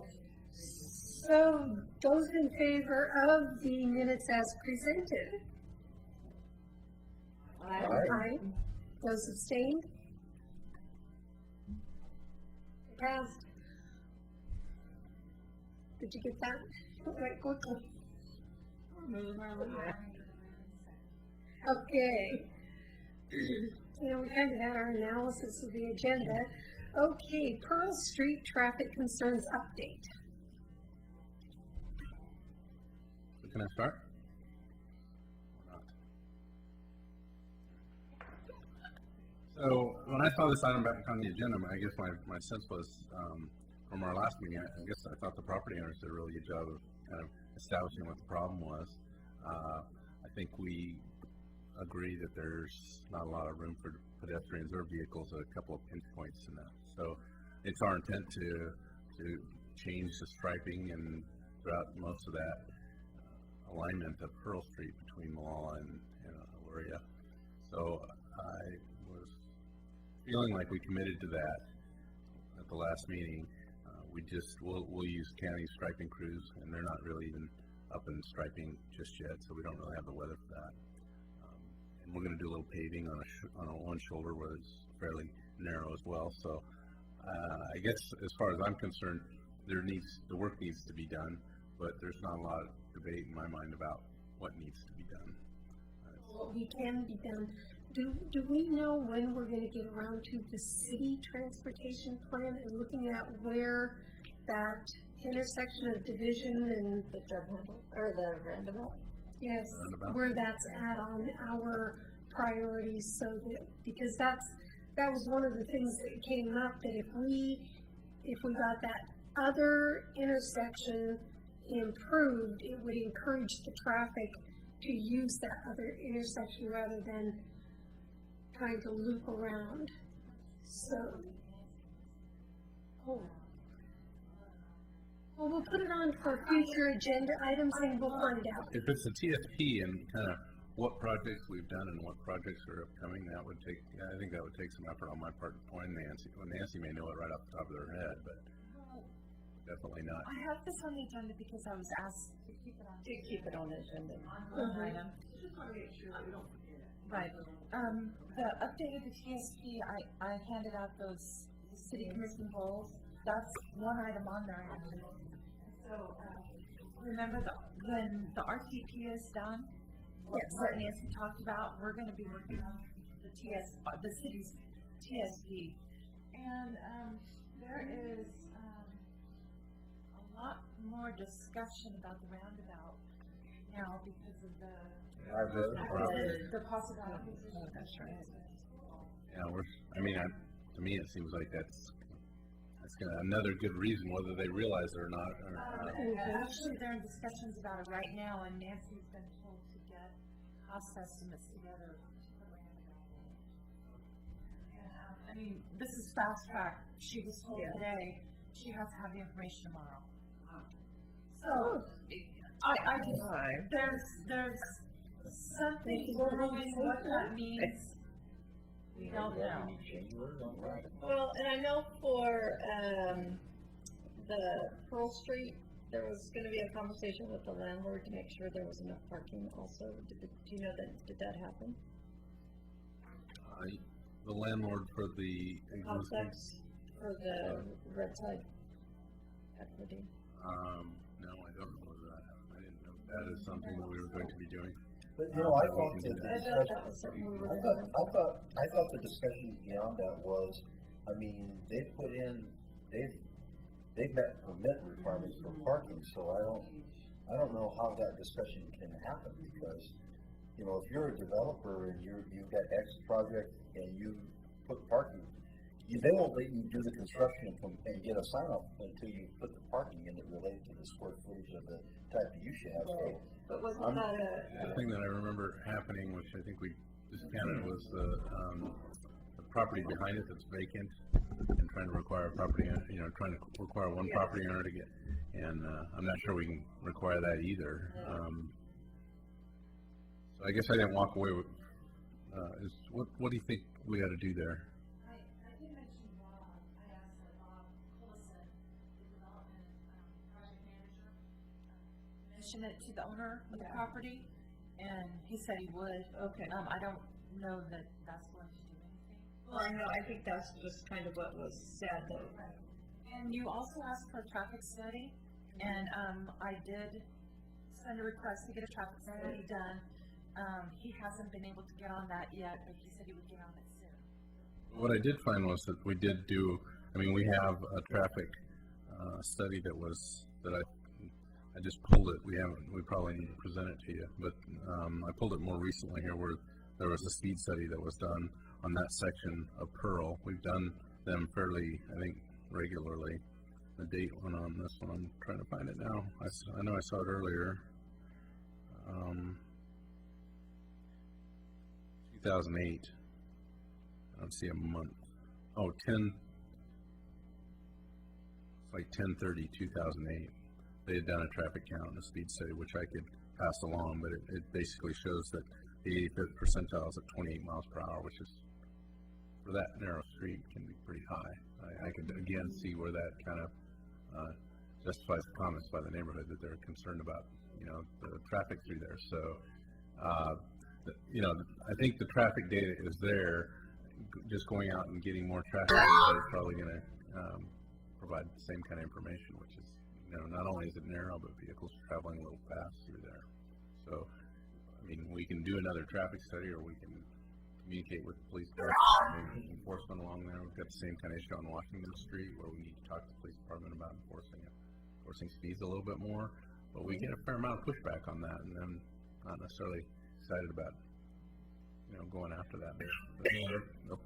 So, those in favor of the minutes as presented? Aye. Those abstained? Passed. Did you get that? Right, quickly. Okay. You know, we kind of had our analysis of the agenda. Okay, Pearl Street traffic concerns update. Can I start? So, when I saw this item back on the agenda, I guess my sense was, from our last meeting, I guess I thought the property owners did a really good job of kind of establishing what the problem was. I think we agree that there's not a lot of room for pedestrians or vehicles at a couple of pinch points in that. So, it's our intent to change the striping and throughout most of that alignment of Pearl Street between Malala and Aluria. So I was feeling like we committed to that at the last meeting. We'll use county striping crews, and they're not really even up in striping just yet, so we don't really have the weather for that. And we're going to do a little paving on one shoulder where it's fairly narrow as well. So I guess as far as I'm concerned, the work needs to be done, but there's not a lot of debate in my mind about what needs to be done. What we can be done. Do we know when we're gonna get around to the city transportation plan and looking at where that intersection of Division and the or the roundabout? Yes, Roundabout? where that's at on our priorities, so that, because that was one of the things that came up, that if we got that other intersection improved, it would encourage the traffic to use that other intersection rather than trying to loop around. So, well, we'll put it on for future agenda items and we'll find out. If it's a TSP and kind of what projects we've done and what projects are upcoming, I think that would take some effort on my part to point Nancy. Well, Nancy may know it right off the top of their head, but definitely not. I have this on the agenda because I was asked to keep it on the agenda. Item. Right. The update of the TSP, I handed out those city commission goals. That's one item on there. So, remember when the RTP is done, what Nancy talked about, we're going to be working on the city's TSP. And there is a lot more discussion about the roundabout now because of the possible acquisition. That's right. Yeah, to me, it seems like that's another good reason, whether they realize it or not. Actually, they're in discussions about it right now, and Nancy's been told to get cost estimates together for the roundabout. And, this is fast track. She was told today she has to have the information tomorrow. So, I just, there's something brewing. What that means, we don't know. Well, and I know for, the Pearl Street, there was gonna be a conversation with the landlord to make sure there was enough parking also. Do you know did that happen? The landlord for the Complex for the Red Side Equity? No, I don't know whether that happened. I didn't know that is something that we were going to be doing. But, you know, I thought I that thought that was something we were I doing. thought the discussion beyond that was, I mean, they've they've met permit requirements for parking, so I don't know how that discussion can happen, because, you know, if you're a developer and you've got X project and you put parking, they won't let you do the construction and get a sign off until you put the parking in that related to the square footage of the type that you should have, so. But wasn't that The thing that I remember happening, which I think we discounted, was the property behind it that's vacant, and trying to require a property, trying to require one property owner to get, and I'm not sure we can require that either. So I guess I didn't walk away with, what do you think we ought to do there? I did mention Bob, I asked Bob Coulson, the development, project manager, mention it to the owner of the property, and he said he would. Okay. I don't know that that's going to do anything. Well, I know, I think that's just kind of what was said, though. And you also asked for a traffic study, and, I did send a request to get a traffic study done. He hasn't been able to get on that yet, but he said he would get on it soon. What I did find was that we did do, we have a traffic study that I just pulled it. We probably need to present it to you, but I pulled it more recently here, where there was a speed study that was done on that section of Pearl. We've done them fairly, I think, regularly. The date went on this one. I'm trying to find it now. I know I saw it earlier. 2008. I don't see a month. Oh, 10. It's like 10/30/2008. They had done a traffic count and a speed study, which I could pass along, but it basically shows that the 85th percentile is at 28 miles per hour, which is, for that narrow street, can be pretty high. I could again see where that kind of justifies the comments by the neighborhood that they're concerned about, the traffic through there. So, I think the traffic data is there. Just going out and getting more traffic is probably going to provide the same kind of information, which is, not only is it narrow, but vehicles are traveling a little fast through there. So, we can do another traffic study, or we can communicate with the police department, maybe enforcement along there. We've got the same kind of issue on Washington Street, where we need to talk to the police department about enforcing speeds a little bit more. But we get a fair amount of pushback on that, and then not necessarily excited about, going after that. But,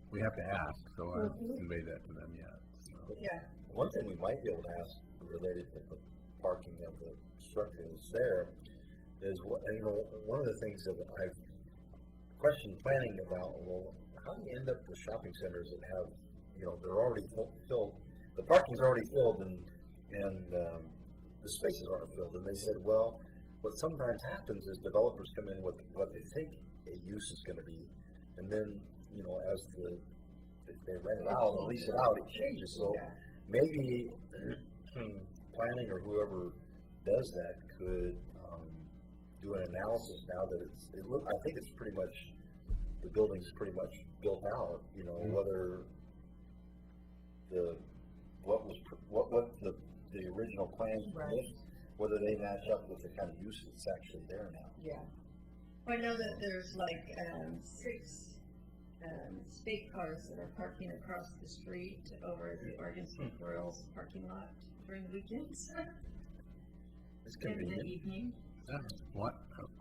we have to ask, so I haven't conveyed that to them yet. So. Yeah. One thing we might be able to ask related to the parking of the structures there is, one of the things that I've questioned planning about, well, how do you end up with shopping centers that have, they're already filled, the parking's already filled and the spaces aren't filled, and they said, well, what sometimes happens is developers come in with what they think a use is going to be, and then, as they rent it out and lease it out, it changes. So maybe planning or whoever does that could do an analysis now that I think it's pretty much, the building's pretty much built out, whether what the original plans were, whether they match up with the kind of use that's actually there now. Yeah. I know that there's like 6 state cars that are parking across the street over the Oregon State Royals parking lot during weekends. It's In the convenient. evening. What?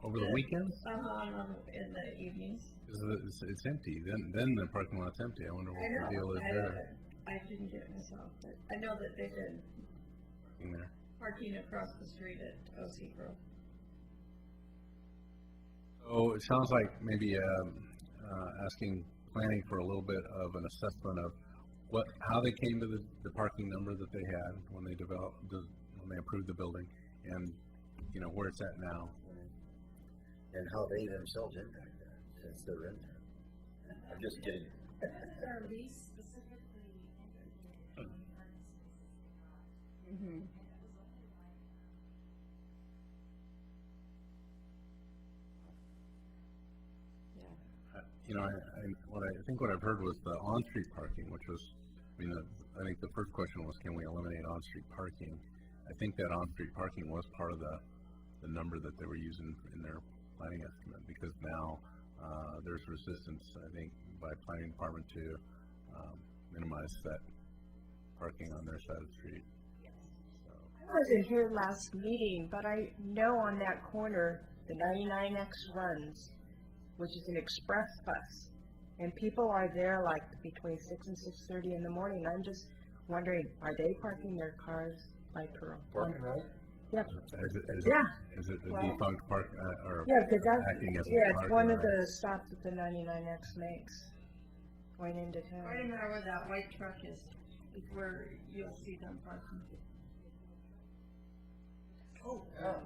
Over the weekends? In the evenings. It's empty. Then the parking lot's empty. I wonder what the deal is there. I didn't get it myself, but I know that they've been In there. parking across the street at OC Grove. So it sounds like maybe asking planning for a little bit of an assessment of how they came to the parking number that they had when they approved the building, and where it's at now. And how they themselves impact that, since they're in there. I'm just kidding. Their lease specifically indicated parking spaces they got. Mm-hmm. What I've heard was the on-street parking, which was, I think the first question was, can we eliminate on-street parking? I think that on-street parking was part of the number that they were using in their planning estimate, because now there's resistance, I think, by planning department to minimize that parking on their side of the street. So, I wasn't here last meeting, but I know on that corner, the 99X runs, which is an express bus. And people are there like between 6 and 6:30 in the morning. I'm just wondering, are they parking their cars by Pearl? Parking, right? Yep. Is it the Well, defunct park, or Yeah, because that's, acting as a yeah, it's parking one of lot? the stops that the 99X makes going into Right town. in there where that white truck is where you'll see them parking. Oh, yeah.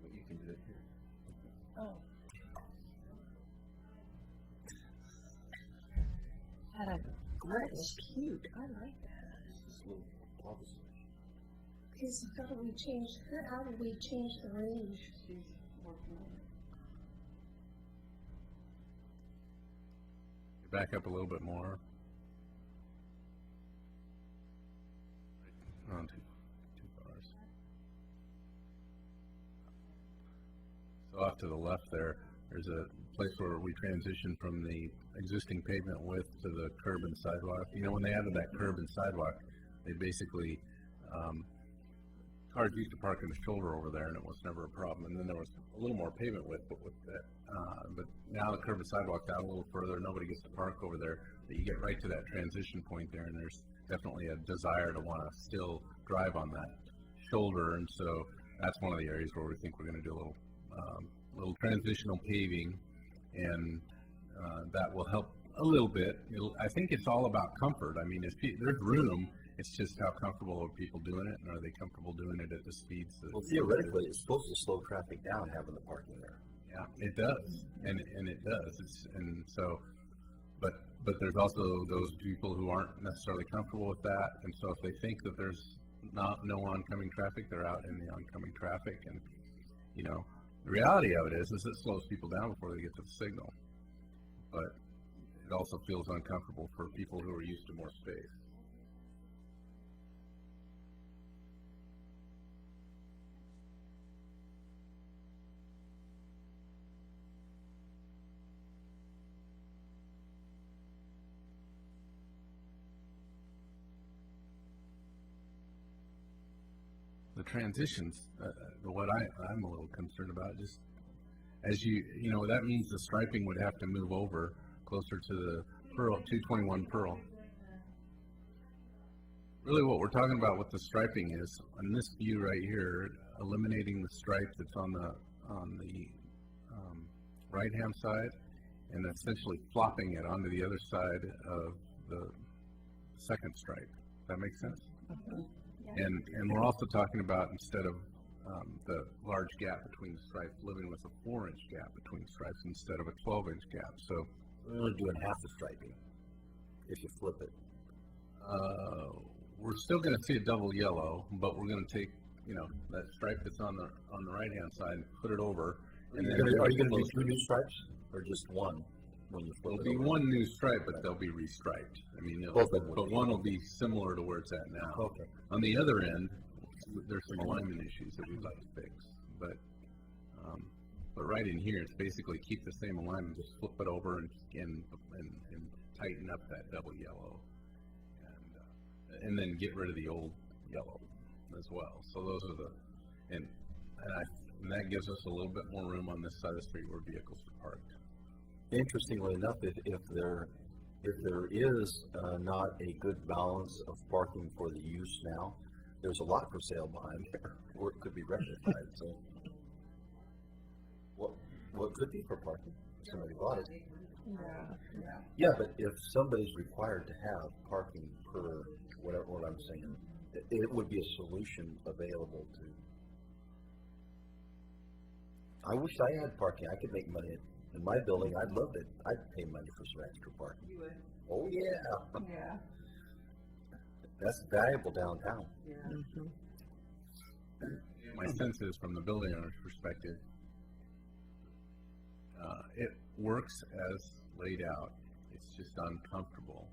But you can do it here. Oh. That is cute. I like that. This little office. Is, how do we change the range? Back up a little bit more. On two cars. So off to the left there's a place where we transition from the existing pavement width to the curb and sidewalk. You know, when they added that curb and sidewalk, they basically, cars used to park in the shoulder over there and it was never a problem. And then there was a little more pavement width, but with that, but now the curb and sidewalk's out a little further, nobody gets to park over there. But you get right to that transition point there, and there's definitely a desire to want to still drive on that shoulder. And so that's one of the areas where we think we're going to do a little transitional paving, and that will help a little bit. I think it's all about comfort. I mean, there's room. It's just how comfortable are people doing it, and are they comfortable doing it at the speeds that? Well, theoretically, it's supposed to slow traffic down having the parking there. Yeah, it does, and it does. But there's also those people who aren't necessarily comfortable with that, and so if they think that there's no oncoming traffic, they're out in the oncoming traffic, and you know, the reality of it is it slows people down before they get to the signal, but it also feels uncomfortable for people who are used to more space. The transitions, what I'm a little concerned about, just as you know, that means the striping would have to move over closer to the Pearl, 221 Pearl. Really what we're talking about with the striping is, on this view right here, eliminating the stripe that's on the right-hand side, and essentially flopping it onto the other side of the second stripe. Does that make sense? And we're also talking about, instead of the large gap between the stripes, living with a 4-inch gap between stripes instead of a 12-inch gap. So We're only doing half the striping if you flip it. we're still going to see a double yellow, but we're going to take, you know, that stripe that's on the right-hand side and put it over. And then Are you going to do 2 new stripes or just one when you flip There'll it be over? one new stripe, but they'll be restriped. I mean, Both of them will but be. one will be similar to where it's at now. Okay. On the other end, there's some alignment issues that we'd like to fix, but right in here, it's basically keep the same alignment, just flip it over and tighten up that double yellow, and then get rid of the old yellow as well. So those are and that gives us a little bit more room on this side of the street where vehicles are parked. Interestingly enough, if there is not a good balance of parking for the use now, there's a lot for sale behind there, or it could be rectified. So, what could be for parking? If somebody bought it. Yeah, but if somebody's required to have parking per whatever what I'm saying, it would be a solution available to. I wish I had parking. I could make money in my building. I'd love it. I'd pay money for some extra parking. You would? Oh yeah, Yeah. that's valuable downtown. My sense is, from the building owner's perspective, it works as laid out. It's just uncomfortable,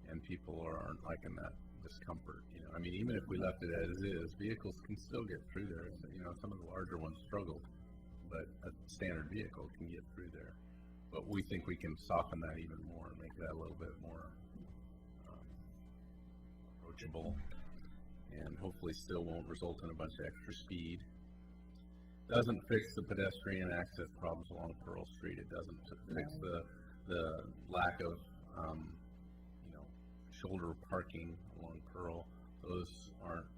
and people aren't liking that discomfort. You know, I mean, even if we left it as is, vehicles can still get through there. You know, some of the larger ones struggle, but a standard vehicle can get through there. but we think we can soften that even more and make that a little bit more approachable, and hopefully still won't result in a bunch of extra speed. Doesn't fix the pedestrian access problems along Pearl Street. It doesn't fix the lack of shoulder parking along Pearl. Those aren't.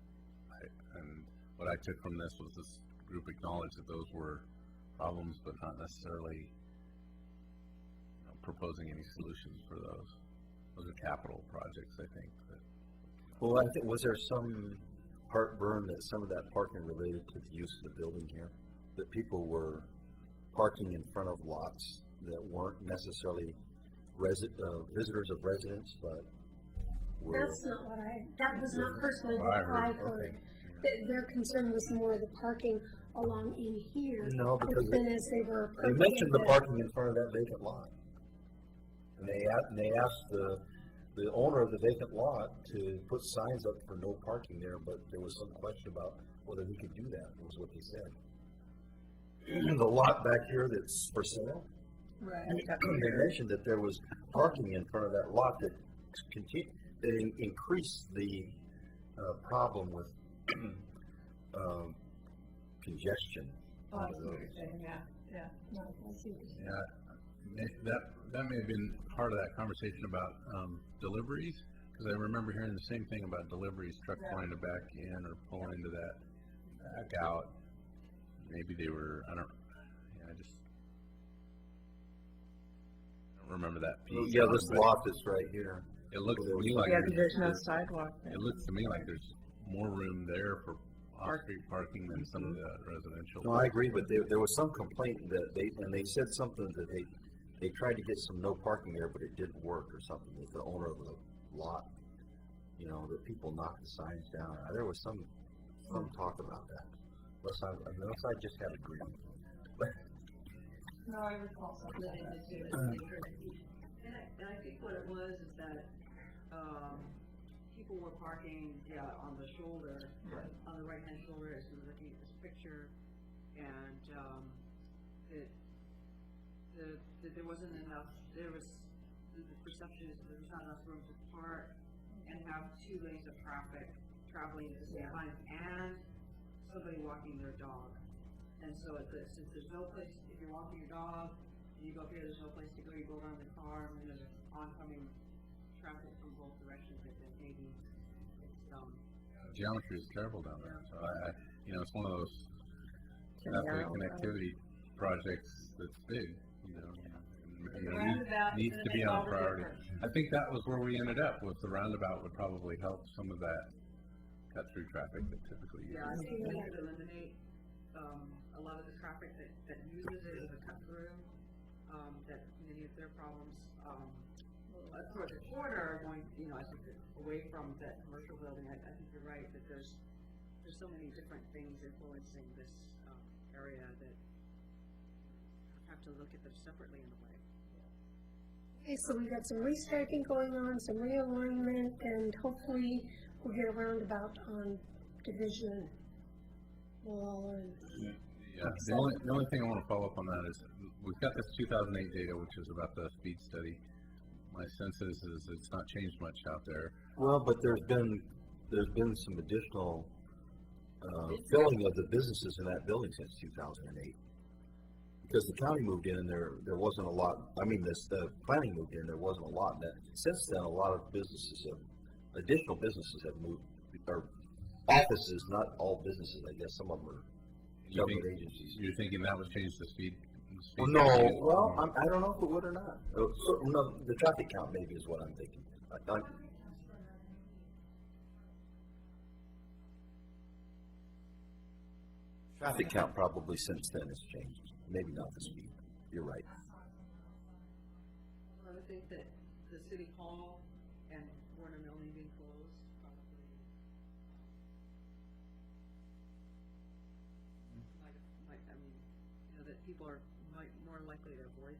And what I took from this was this group acknowledged that those were problems, but not necessarily proposing any solutions for those. Those are capital projects, I think. Well, I think, was there some heartburn that some of that parking related to the use of the building here? That people were parking in front of lots that weren't necessarily visitors of residents, but were... That's not that was not personally what I heard. Their concern was more the parking along in here. No, because they mentioned the parking in front of that vacant lot. And they asked the owner of the vacant lot to put signs up for no parking there, but there was some question about whether he could do that, was what they said. The lot back here that's for sale, Right. they mentioned that there was parking in front of that lot that increased the problem with congestion. Oh, I see what you're saying, yeah. No, I see what you're saying. Yeah, that may have been part of that conversation about deliveries, because I remember hearing the same thing about deliveries, trucks wanting to back in or pull into that, back out. Maybe they were, I don't remember that piece. Yeah, this lot that's right here. It looks to me like there's no sidewalk there. it looks to me like there's more room there for off-street parking than some of the residential. No, I agree, but there was some complaint that they said something that they tried to get some no parking there, but it didn't work or something with the owner of the lot. That people knocked the signs down. There was some talk about that. Unless I just had a dream. No, I recall something that they did. And I think what it was is that, people were parking, on the shoulder, on the right-hand shoulder, as we were looking at this picture, and, there wasn't enough, the perception is that there was not enough room to park and have 2 lanes of traffic traveling at the same time, and somebody walking their dog. And so since there's no place, if you're walking your dog, and you go up here, there's no place to go, you go around the car, and there's oncoming traffic from both directions, I think maybe it's, Geometry is terrible down there, so it's one of those connectivity projects that's big, and needs to be on priority. I think that was where we ended up, with the roundabout would probably help some of that cut-through traffic that typically uses. Yeah, I think we could eliminate, a lot of the traffic that uses it as a cut-through, that many of their problems, for the corridor going, I think away from that commercial building, I think you're right, that there's so many different things influencing this, area that have to look at them separately in a way. Okay, so we got some restacking going on, some realignment, and hopefully we'll get a roundabout on Division Wall and... Yeah, the only thing I want to follow up on that is, we've got this 2008 data, which is about the speed study. My sense is it's not changed much out there. Well, but there's been some additional filling of the businesses in that building since 2008. Because the county moved in and there wasn't a lot. I mean, the planning moved in, there wasn't a lot. And since then, a lot of additional businesses have moved, or offices, not all businesses. I guess some of them are government agencies. You're thinking that would change the speed? Well, no. Well, I don't know if it would or not. No, the traffic count maybe is what I'm thinking. Traffic count probably since then has changed. Maybe not the speed. You're right. I would think that the city hall and Warner Milling being closed probably might, that people are more likely to avoid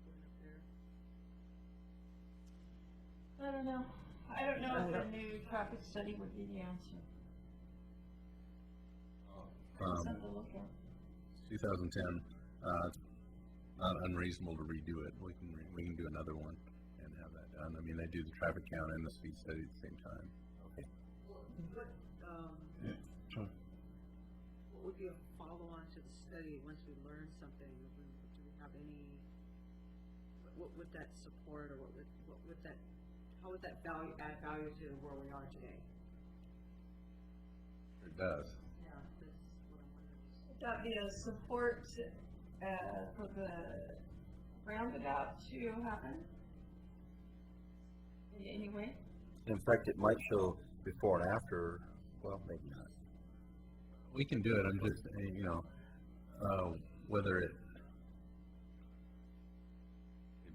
going up there. I don't know. I don't know if a new traffic study would be the answer. Something to look at. 2010, not unreasonable to redo it. We can do another one and have that done. I mean, they do the traffic count and the speed study at the same time. Okay. What, Sure. what would be a follow-on to the study once we learn something? Do we have any, what would that support, or what would that, how would that add value to where we are today? It does. Yeah, that's what I'm wondering. Would that be a support, for the roundabout to happen? In any way? In fact, it might show before and after, well, maybe not. We can do it. I'm just, whether it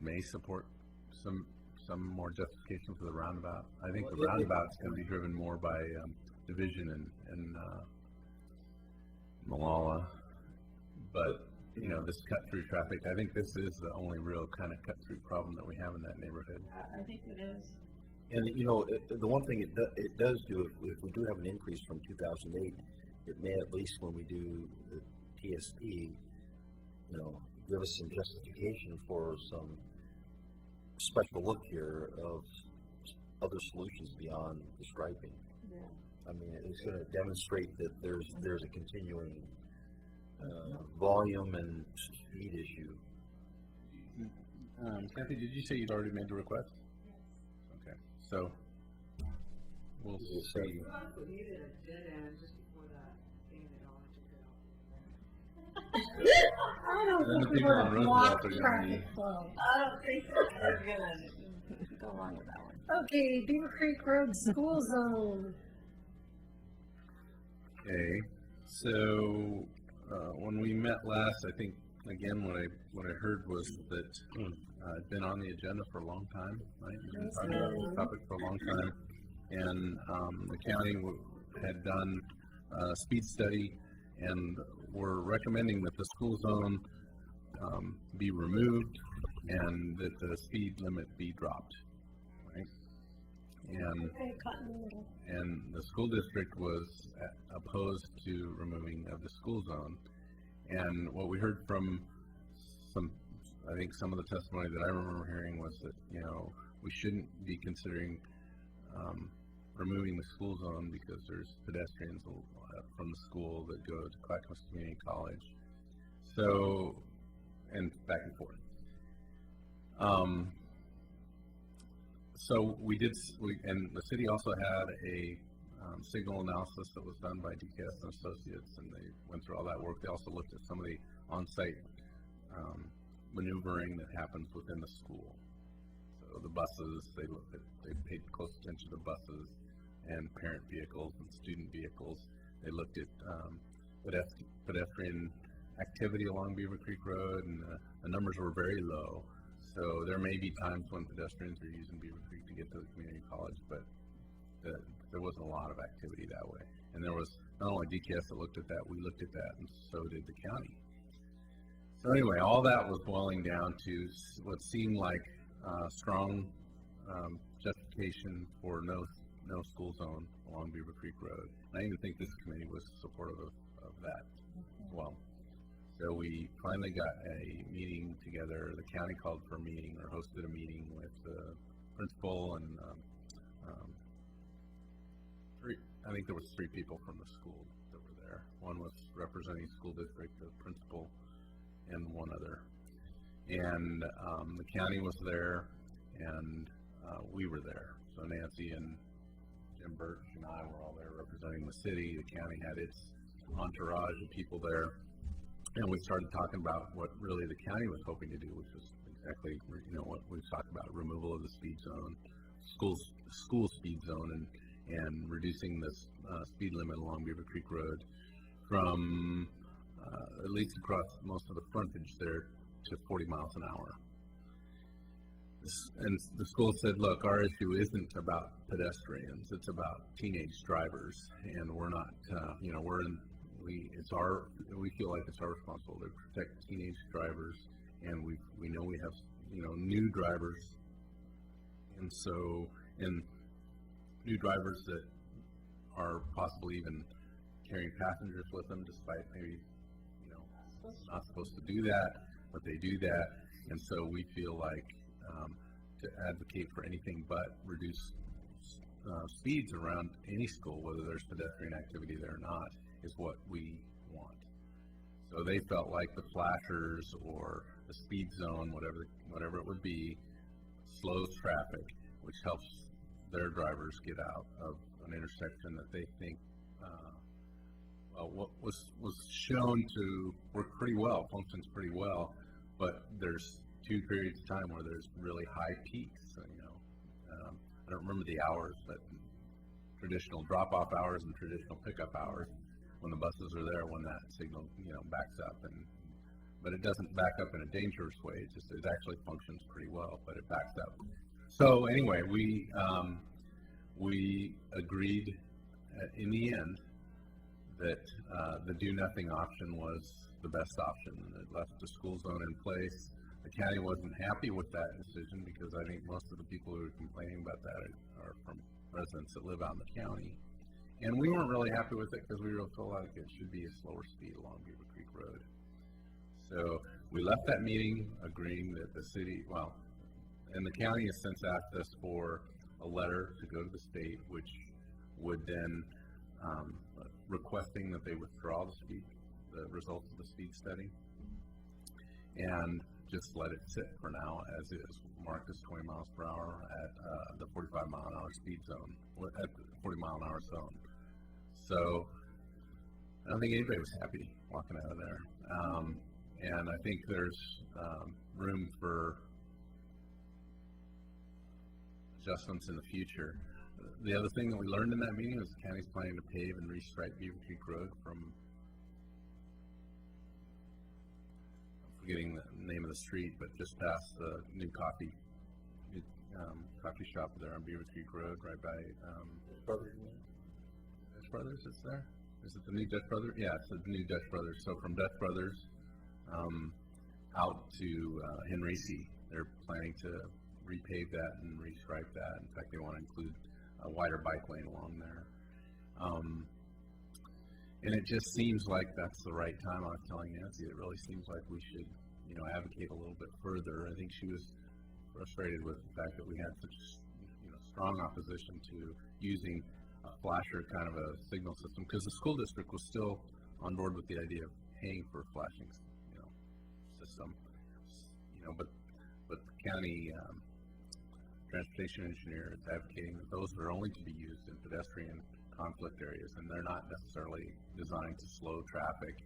may support some more justification for the roundabout. I think the roundabout's going to be driven more by division and Malala, but this cut-through traffic. I think this is the only real kind of cut-through problem that we have in that neighborhood. I think it is. And, the one thing it does do, if we do have an increase from 2008, it may, at least when we do the TSP, give us some justification for some special look here of other solutions beyond the striping. Yeah. I mean, it's going to demonstrate that there's a continuing volume and speed issue. Kathy, did you say you'd already made the request? Yes. Okay, so we'll see. We needed a dead end just before that thing that all had to get out. I don't And then the think we're people on gonna Roosevelt block are gonna traffic be- flow. I don't think we're gonna go along with that one. Okay, Beaver Creek Road School Zone. Okay, so when we met last, I think again what I heard was that it'd been on the agenda for a long time, right? We've been talking about this topic for a long time, and the county had done a speed study, and we're recommending that the school zone be removed and that the speed limit be dropped, right? And Okay, caught in the middle. and the school district was opposed to removing of the school zone. And what we heard from I think some of the testimony that I remember hearing was that, we shouldn't be considering removing the school zone because there's pedestrians from the school that go to Clackamas Community College. So, and back and forth. So and the city also had a signal analysis that was done by DKS and Associates, and they went through all that work. They also looked at some of the on-site maneuvering that happens within the school. So the buses, they paid close attention to buses and parent vehicles and student vehicles. They looked at pedestrian activity along Beaver Creek Road, and the numbers were very low. So there may be times when pedestrians are using Beaver Creek to get to the community college, but there wasn't a lot of activity that way. And there was not only DKS that looked at that, we looked at that, and so did the county. So anyway, all that was boiling down to what seemed like strong justification for no school zone along Beaver Creek Road. And I even think this committee was supportive of that as well. So we finally got a meeting together. The county called for a meeting or hosted a meeting with the principal and I think there was 3 people from the school that were there. One was representing school district, the principal, and one other. And the county was there, and we were there. So Nancy and Jim Birch and I were all there representing the city. The county had its entourage of people there. And we started talking about what really the county was hoping to do, which was exactly, what we've talked about, removal of the speed zone, school speed zone, and reducing the speed limit along Beaver Creek Road from at least across most of the frontage there to 40 miles an hour. And the school said, look, our issue isn't about pedestrians, it's about teenage drivers, and we're not, we feel like it's our responsibility to protect teenage drivers, and we know we have, new drivers, and new drivers that are possibly even carrying passengers with them, despite maybe, not supposed to do that. but they do that, and so we feel like to advocate for anything but reduce speeds around any school, whether there's pedestrian activity there or not, is what we want. So they felt like the flashers or the speed zone, whatever it would be, slows traffic, which helps their drivers get out of an intersection that they think what was shown to work pretty well, functions pretty well, but there's 2 periods of time where there's really high peaks. I don't remember the hours, but traditional drop-off hours and traditional pickup hours, when the buses are there, when that signal backs up, but it doesn't back up in a dangerous way. It actually functions pretty well, but it backs up. So anyway, we agreed in the end that the do nothing option was the best option. It left the school zone in place. The county wasn't happy with that decision because I think most of the people who are complaining about that are from residents that live out in the county. And we weren't really happy with it because we really felt like it should be a slower speed along Beaver Creek Road. So we left that meeting agreeing that the city, and the county has since asked us for a letter to go to the state, which would then requesting that they withdraw the results of the speed study, and just let it sit for now as is, marked as 20 miles per hour at the 45 mile an hour speed zone, at the 40 mile an hour zone. So I don't think anybody was happy walking out of there. And I think there's room for adjustments in the future. The other thing that we learned in that meeting was the county's planning to pave and restripe Beaver Creek Road from, I'm forgetting the name of the street, but just past the new coffee shop there on Beaver Creek Road, right by Dutch Brothers. It's there. Is it the new Dutch Brothers? Yeah, it's the new Dutch Brothers. So from Dutch Brothers out to Henrici, they're planning to repave that and restripe that. In fact, they want to include a wider bike lane along there. And it just seems like that's the right time. I was telling Nancy, it really seems like we should, advocate a little bit further. I think she was frustrated with the fact that we had such, strong opposition to using a flasher kind of a signal system, because the school district was still on board with the idea of paying for a flashing, system, but the county transportation engineer is advocating that those are only to be used in pedestrian conflict areas, and they're not necessarily designed to slow traffic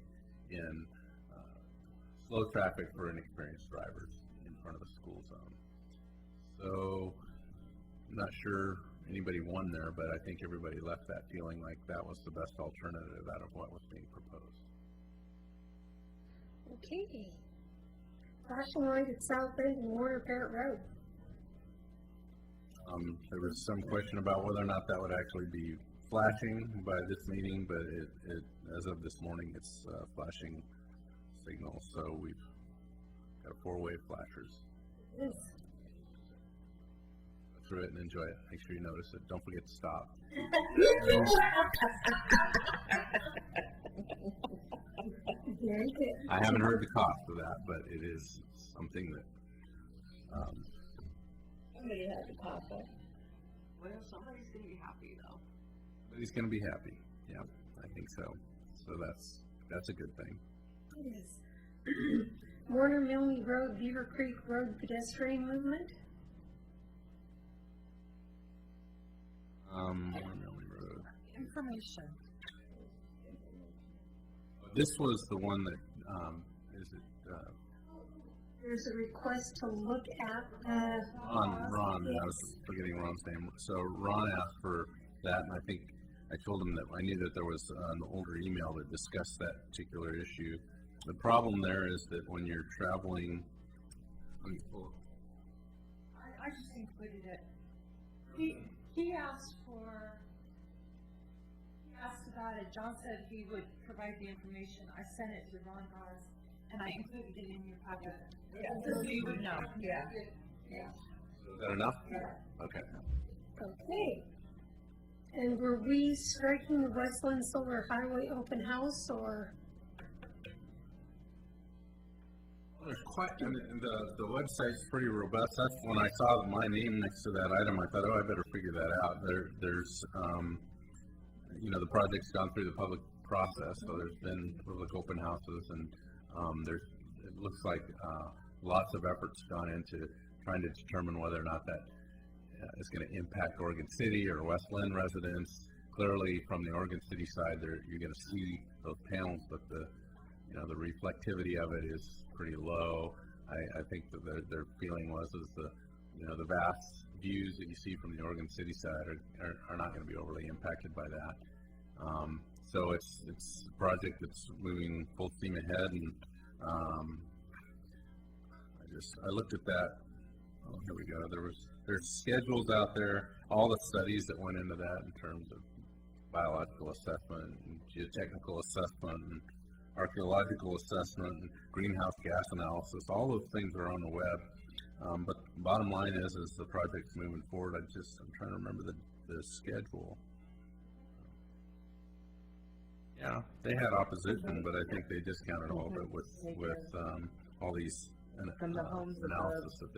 for inexperienced drivers in front of the school zone. So I'm not sure anybody won there, but I think everybody left that feeling like that was the best alternative out of what was being proposed. Okay. Flashing light at South Bend and Warner Parrott Road. There was some question about whether or not that would actually be flashing by this meeting, but it as of this morning, it's flashing signal. So we've got 4-way flashers. Yes. Go through it and enjoy it. Make sure you notice it. Don't forget to stop. Very good. I haven't heard the cost of that, but it is something that Somebody had to pop up. Well, somebody's gonna be happy though. but he's going to be happy. Yeah, I think so. So that's a good thing. It is. Warner Milne Road, Beaver Creek Road pedestrian movement. Milne Road. Information. This was the one that There's a request to look at, Ron, yes. I was forgetting Ron's name. So Ron asked for that, and I think I told him that I knew that there was an older email that discussed that particular issue. The problem there is that when you're traveling, I just included it. He asked about it. John said he would provide the information. I sent it to Ron Gars, and I included it in your packet. Yeah. So you would know. Yeah. is that enough? Okay. Okay. And were we striking the Westland Solar Highway open house, or? There's quite, I mean, the website's pretty robust. That's when I saw my name next to that item, I thought, oh, I better figure that out. There's, you know, the project's gone through the public process, so there's been public open houses, and it looks like lots of effort's gone into trying to determine whether or not that is going to impact Oregon City or West Lynn residents. Clearly, from the Oregon City side, you're going to see those panels, but the reflectivity of it is pretty low. I think that their feeling was the vast views that you see from the Oregon City side are not going to be overly impacted by that. So it's a project that's moving full steam ahead, and I looked at that. Oh, here we go. There's schedules out there, all the studies that went into that in terms of biological assessment and geotechnical assessment and archaeological assessment and greenhouse gas analysis. All those things are on the web. But the bottom line is the project's moving forward. I'm trying to remember the schedule. Yeah, they had opposition, but I think they discounted all of it with all these From the homes analysis that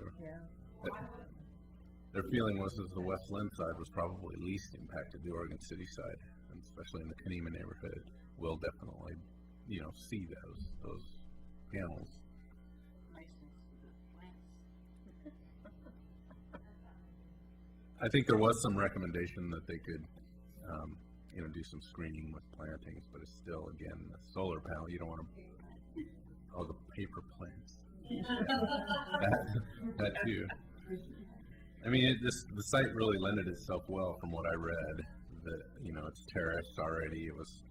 their feeling was the West Lynn side was probably least impacted. The Oregon City side, and especially in the Kanema neighborhood, will definitely, see those panels. I think there was some recommendation that they could, do some screening with plantings, but it's still, again, a solar panel. You don't want to, the paper plants. that too. I mean, the site really lended itself well from what I read. That it's terraced already. It was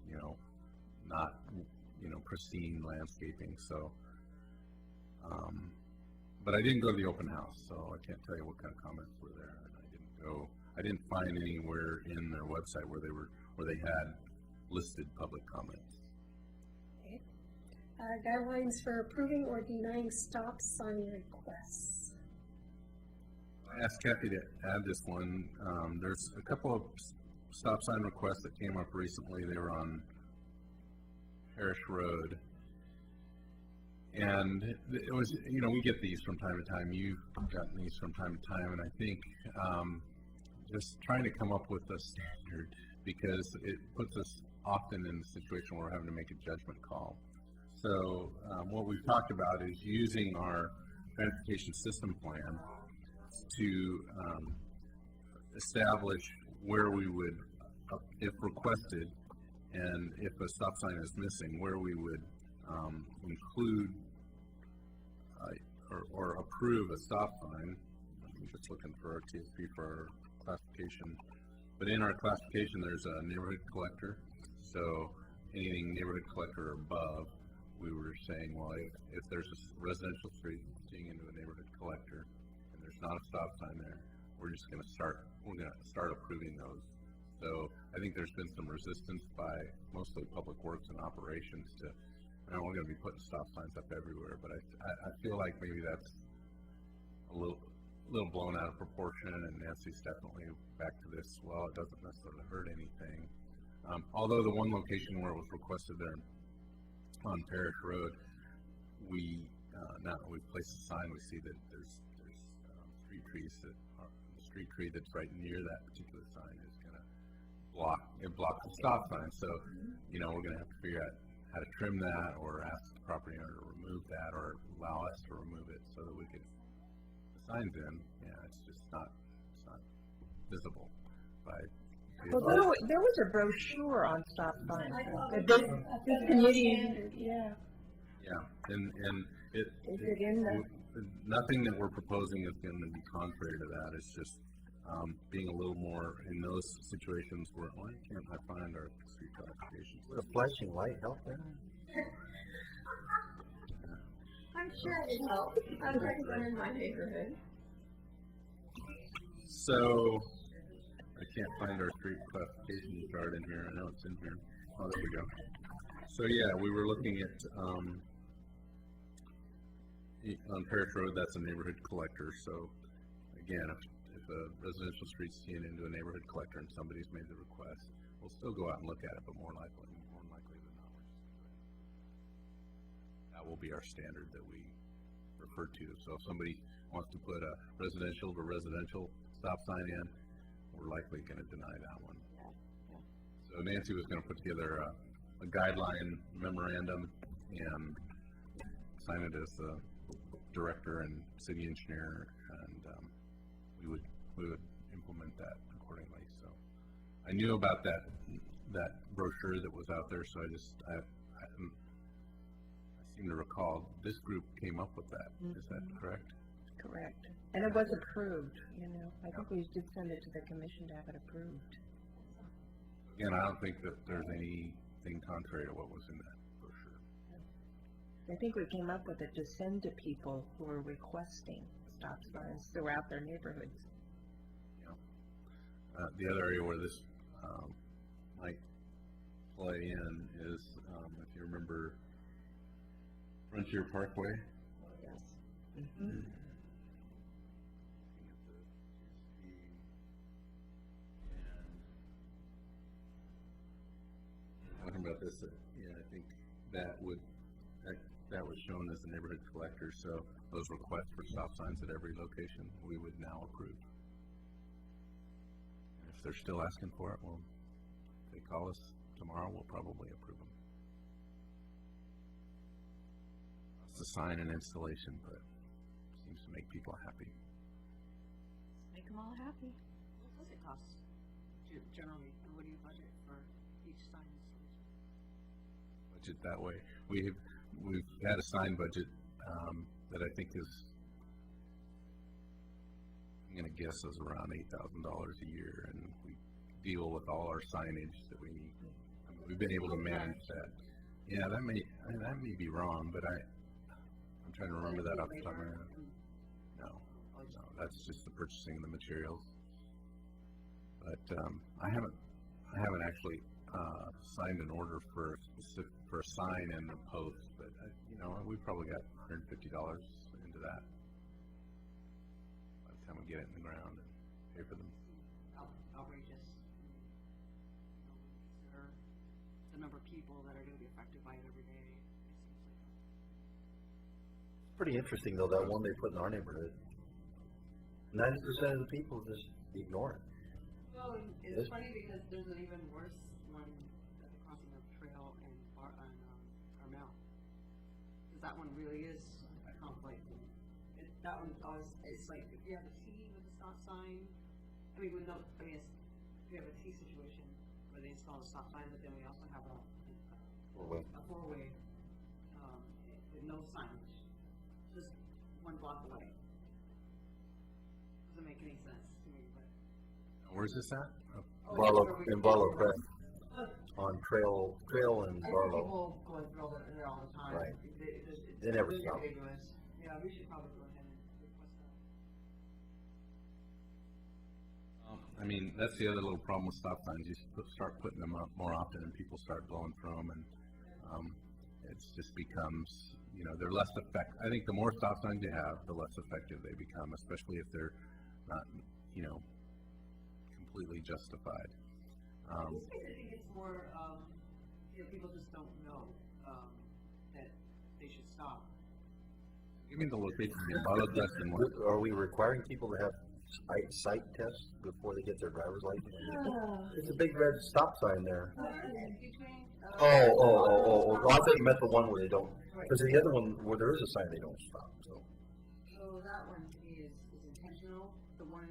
not pristine landscaping. So, but I didn't go to the open house, so I can't tell you what kind of comments were there. And I didn't find anywhere in their website where they had listed public comments. Okay. Guidelines for approving or denying stop sign requests. I asked Kathy to add this one. There's a couple of stop sign requests that came up recently. They were on Parish Road. And it was, we get these from time to time. You've gotten these from time to time. And I think just trying to come up with a standard, because it puts us often in the situation where we're having to make a judgment call. So what we've talked about is using our transportation system plan to establish where we would, if requested, and if a stop sign is missing, where we would include or approve a stop sign. I'm just looking for our TSP for our classification. But in our classification, there's a neighborhood collector. So anything neighborhood collector or above, we were saying, well, if there's a residential street leading into a neighborhood collector and there's not a stop sign there, we're going to start approving those. So I think there's been some resistance by mostly public works and operations to, we're going to be putting stop signs up everywhere, but I feel like maybe that's a little blown out of proportion, and Nancy's definitely back to this. Well, it doesn't necessarily hurt anything. Although the one location where it was requested there on Parish Road, now that we've placed a sign, we see that there's street trees the street tree that's right near that particular sign is going to block the stop sign. So, we're going to have to figure out how to trim that, or ask the property owner to remove that, or allow us to remove it so that we could. Signs in, it's just not visible by. Well, there was a brochure on stop signs. This committee, Yeah, and is it in the? Nothing that we're proposing is going to be contrary to that. It's just being a little more in those situations where why can't I find our street classifications? Would a flashing light help there? I'm sure it helps. I've got one in my neighborhood. So, I can't find our street classification chart in here. I know it's in here. Oh, there we go. So yeah, we were looking at, on Parish Road, that's a neighborhood collector. So, again, if a residential street's seen into a neighborhood collector and somebody's made the request, we'll still go out and look at it, but more likely than not, that will be our standard that we referred to. So if somebody wants to put a residential to residential stop sign in, we're likely gonna deny that one. So Nancy was gonna put together a guideline memorandum and sign it as the director and city engineer, and we would implement that accordingly. So I knew about that brochure that was out there, so I seem to recall this group came up with that. Is that correct? Correct. And it was approved, you know. I think we did send it to the commission to have it approved. Again, I don't think that there's anything contrary to what was in that brochure. I think we came up with it to send to people who are requesting stop signs throughout their neighborhoods. The other area where this might play in is, if you remember Frontier Parkway. Yes. Mm-hmm. Talking about this, I think that was shown as the neighborhood collector, so those requests for stop signs at every location, we would now approve. If they're still asking for it, well, if they call us tomorrow, we'll probably approve them. It's a sign and installation, but seems to make people happy. Make them all happy. What does it cost generally, and what do you budget for each sign installation? Budget that way. We've had a sign budget that I think is, I'm going to guess, is around $8,000 a year, and we deal with all our signage that we need. I mean, we've been able to manage that. Yeah, that may be wrong, but I'm trying to remember that off the top of my head. No, that's just the purchasing of the materials. But I haven't actually signed an order for a sign and a post, but we probably got $150 into that by the time we get it in the ground and pay for them. Outrageous. Consider the number of people that are going to be affected by it every day. It seems like It's pretty interesting though, that one they put in our neighborhood. 90% of the people just ignore it. Well, it's funny because there's an even worse one at the crossing of Trail and Carmel. Because that one really is a conflict. That one always, it's like, if you have a T with a stop sign, we have a T situation where they install a stop sign, but then we also have a four-way, with no signage, just one block away. Doesn't make any sense to me, but. Where's this at? In Barlow Crest, on Trail and Barlow. People going through there all the time. Right. It's They never really stop. ambiguous. Yeah, we should probably go ahead and request that. I mean, that's the other little problem with stop signs. You start putting them up more often, and people start blowing through them, and it just becomes, they're less effective. I think the more stop signs you have, the less effective they become, especially if they're not, completely justified. I think it's more, people just don't know that they should stop. Give me the location in Barlow Crest and what? Are we requiring people to have sight tests before they get their driver's license? There's a big red stop sign there. Oh, I thought you meant the one where they don't, because the other one where there is a sign they don't stop, so. So that one to me is intentional. The one,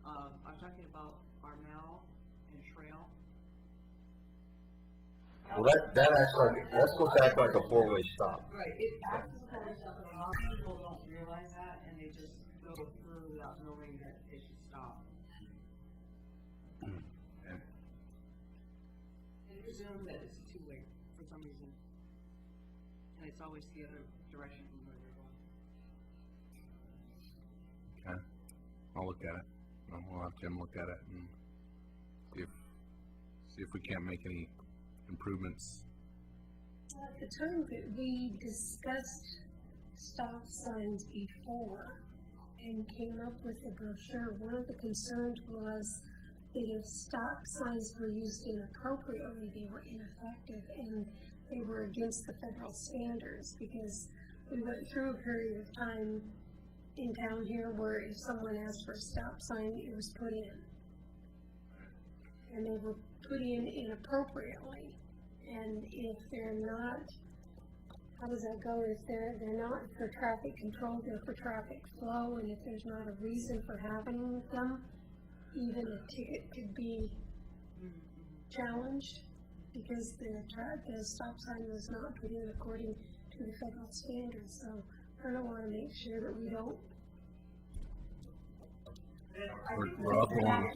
I'm talking about Carmel and Trail. Well, that's supposed to act like a four-way stop. Right, it acts as a four-way stop, and a lot of people don't realize that, and they just go through without knowing that they should stop. And And presume that it's a two-way for some reason. And it's always the other direction from where they're going. Okay, I'll look at it. We'll have Jim look at it and see if we can't make any improvements. At the time that we discussed stop signs before and came up with the brochure, one of the concerns was that if stop signs were used inappropriately, they were ineffective and they were against the federal standards, because we went through a period of time in town here where if someone asked for a stop sign, it was put in. And they were put in inappropriately. And if they're not, how does that go? If they're not for traffic control, they're for traffic flow, and if there's not a reason for having them, even a ticket could be challenged because the stop sign was not put in according to the federal standards. So I don't want to make sure that we don't. We're also on,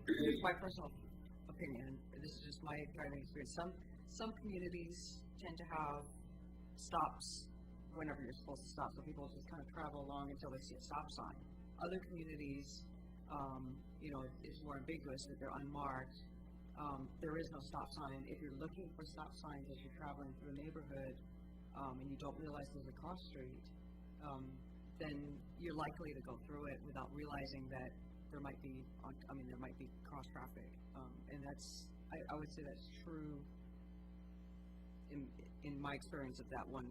Here's my personal opinion, this is just my driving experience. Some communities tend to have stops whenever you're supposed to stop, so people just kind of travel along until they see a stop sign. Other communities, it's more ambiguous that they're unmarked. There is no stop sign. If you're looking for stop signs as you're traveling through a neighborhood, and you don't realize there's a cross street, then you're likely to go through it without realizing that there might be cross traffic. And I would say that's true in my experience of that one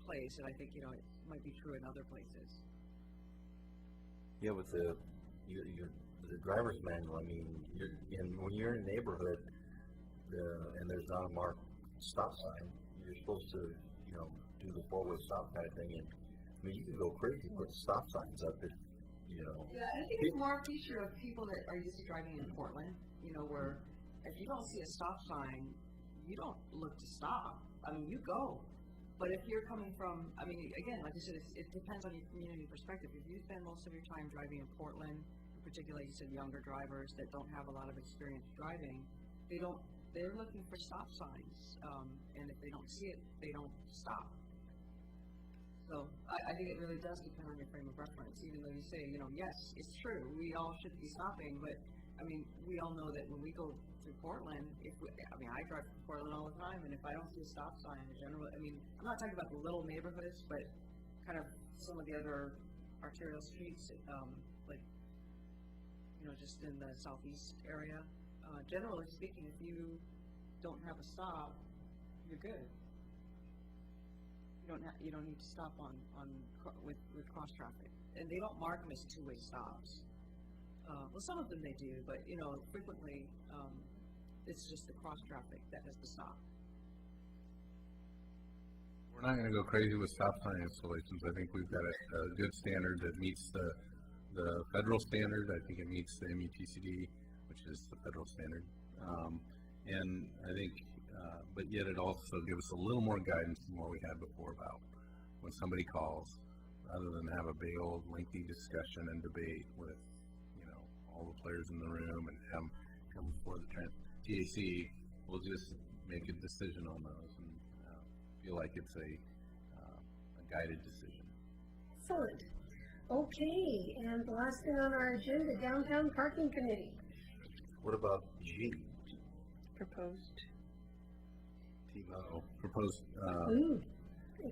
place, and I think, it might be true in other places. Yeah, with the driver's manual, I mean, when you're in a neighborhood, and there's not a marked stop sign, you're supposed to, do the four-way stop kind of thing, and I mean, you can go crazy put stop signs up if, Yeah, I think it's more a feature of people that are used to driving in Portland, where if you don't see a stop sign, you don't look to stop. I mean, you go. But if you're coming from, again, like I said, it depends on your community perspective. If you spend most of your time driving in Portland, particularly you said younger drivers that don't have a lot of experience driving, they're looking for stop signs, and if they don't see it, they don't stop. So I think it really does depend on your frame of reference, even though you say, yes, it's true, we all should be stopping, but we all know that when we go through Portland, I drive through Portland all the time, and if I don't see a stop sign in general, I'm not talking about the little neighborhoods, but kind of some of the other arterial streets, just in the southeast area. Generally speaking, if you don't have a stop, you're good. You don't need to stop with cross traffic, and they don't mark them as two-way stops. Well, some of them they do, but frequently it's just the cross traffic that has to stop. we're not gonna go crazy with stop sign installations. I think we've got a good standard that meets the federal standard. I think it meets the MUTCD, which is the federal standard. And I think, but yet it also gives us a little more guidance than what we had before about when somebody calls, rather than have a big old lengthy discussion and debate with, all the players in the room and come before the TAC, we'll just make a decision on those and feel like it's a guided decision. Excellent. Okay, and the last thing on our agenda, Downtown Parking Committee. What about G? Proposed. Proposed Ooh.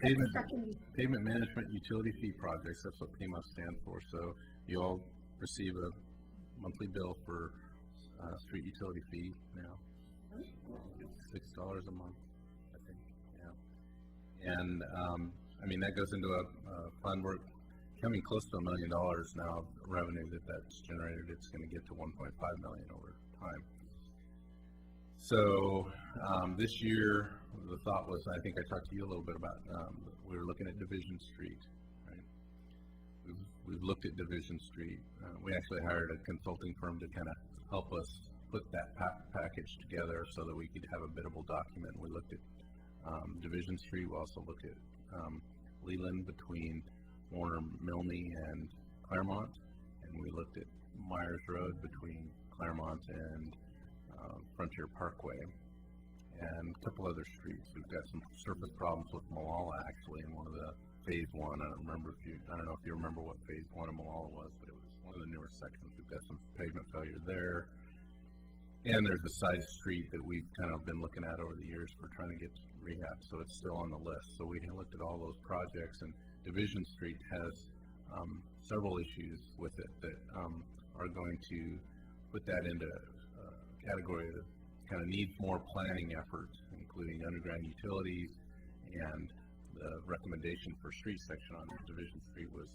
pavement management utility fee projects. That's what PMUF stands for. So you all receive a monthly bill for street utility fee now. It's $6 a month, I think. Yeah. And that goes into a fund. We're coming close to $1 million now of revenue that's generated. It's going to get to 1.5 million over time. So this year, the thought was, I think I talked to you a little bit about, we were looking at Division Street, right? We've looked at Division Street. We actually hired a consulting firm to kind of help us put that package together so that we could have a biddable document. We looked at Division Street. We also looked at Leland between Warner Milne and Claremont, and we looked at Myers Road between Claremont and Frontier Parkway, and a couple other streets. We've got some surface problems with Malala actually in one of the phase one. I don't know if you remember what phase one of Malala was, but it was one of the newer sections. We've got some pavement failure there. And there's a side street that we've kind of been looking at over the years for trying to get rehab, so it's still on the list. So we looked at all those projects, and Division Street has several issues with it that are going to put that into a category that kind of needs more planning efforts, including underground utilities and recommendation for street section on Division Street was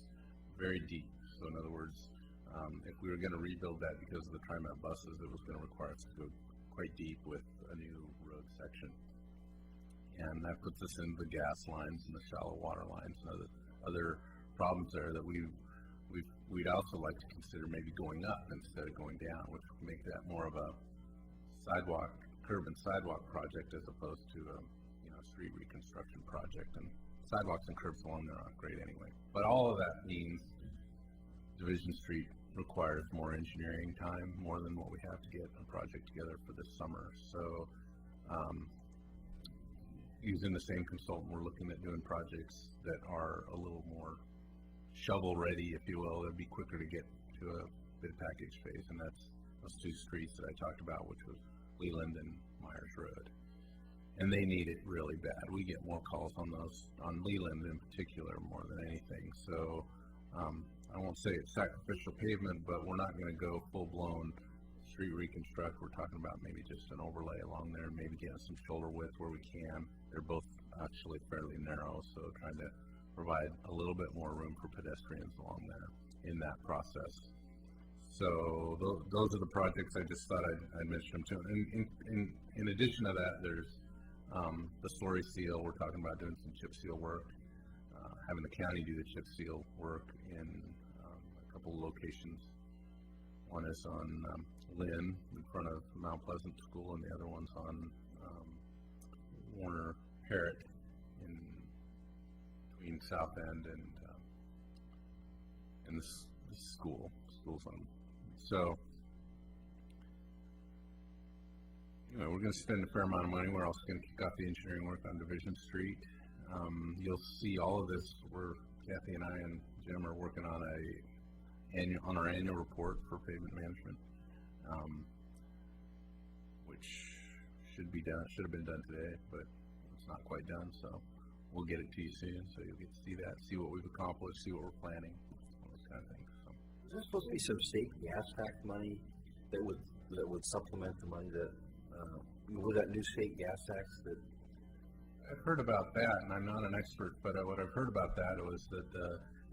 very deep. So in other words, if we were going to rebuild that because of the TriMet buses, it was going to require us to go quite deep with a new road section. And that puts us in the gas lines and the shallow water lines and other problems there that we'd also like to consider maybe going up instead of going down, which would make that more of a curb and sidewalk project as opposed to a street reconstruction project. And sidewalks and curbs along there aren't great anyway. But all of that means Division Street requires more engineering time, more than what we have to get a project together for this summer. So using the same consultant, we're looking at doing projects that are a little more shovel ready, if you will. It'd be quicker to get to a bid package phase, and that's those two streets that I talked about, which was Leland and Myers Road. And they need it really bad. We get more calls on those, on Leland in particular, more than anything. So I won't say it's sacrificial pavement, but we're not going to go full-blown street reconstruct. We're talking about maybe just an overlay along there, maybe getting some shoulder width where we can. They're both actually fairly narrow, so trying to provide a little bit more room for pedestrians along there in that process. So those are the projects I just thought I'd mention them too. And in addition to that, there's the slurry seal. We're talking about doing some chip seal work, having the county do the chip seal work in a couple of locations. One is on Lynn in front of Mount Pleasant School, and the other one's on Warner Parrott in between South End and the school's on. So, we're going to spend a fair amount of money. We're also going to kick off the engineering work on Division Street. You'll see all of this. Kathy and I and Jim are working on our annual report for pavement management, which should have been done today, but it's not quite done. So we'll get it to you soon, so you'll get to see that, see what we've accomplished, see what we're planning, all those kind of things. So. Is there supposed to be some state gas tax money that would supplement the money that with that new state gas tax that? I've heard about that, and I'm not an expert, but what I've heard about that was that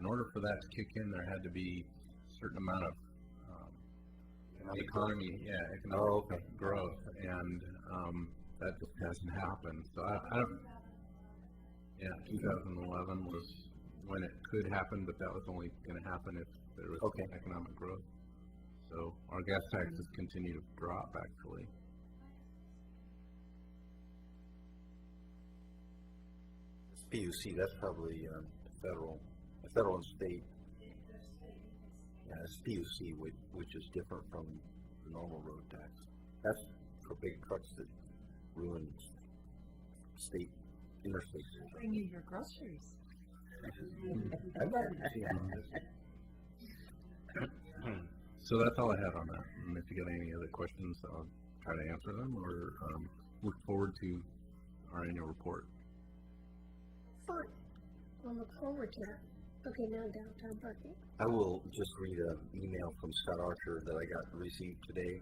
in order for that to kick in, there had to be a certain amount of economic growth, and that just hasn't happened. So I don't. Yeah, 2011 was when it could happen, but that was only going to happen if there was economic growth. So our gas taxes continue to drop, actually. PUC, that's probably federal and state. Yeah, it's PUC, which is different from the normal road tax. That's for big trucks that ruin state interstates. Bring you your groceries. So that's all I had on that. And if you got any other questions, I'll try to answer them, or look forward to our annual report. Fine. I'll look forward to it. Okay, now downtown parking. I will just read an email from Scott Archer that I received today.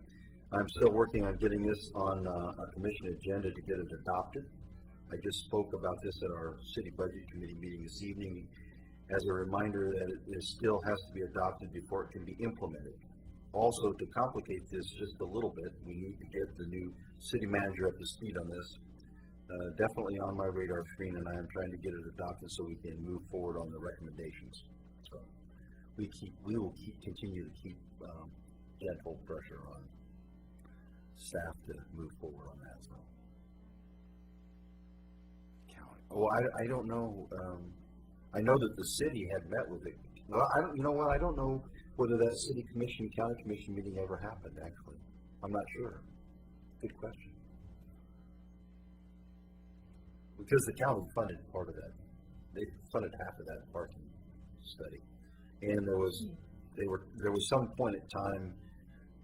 I'm still working on getting this on a commission agenda to get it adopted. I just spoke about this at our city budget committee meeting this evening as a reminder that it still has to be adopted before it can be implemented. Also, to complicate this just a little bit, we need to get the new city manager up to speed on this. Definitely on my radar screen, and I am trying to get it adopted so we can move forward on the recommendations. So we will continue to keep gentle pressure on staff to move forward on that. So, well, I don't know. I know that the city had met with it. Well, you know what? I don't know whether that city commission, county commission meeting ever happened. Actually, I'm not sure. Good question. Because the county funded part of that. They funded half of that parking study. And there was some point in time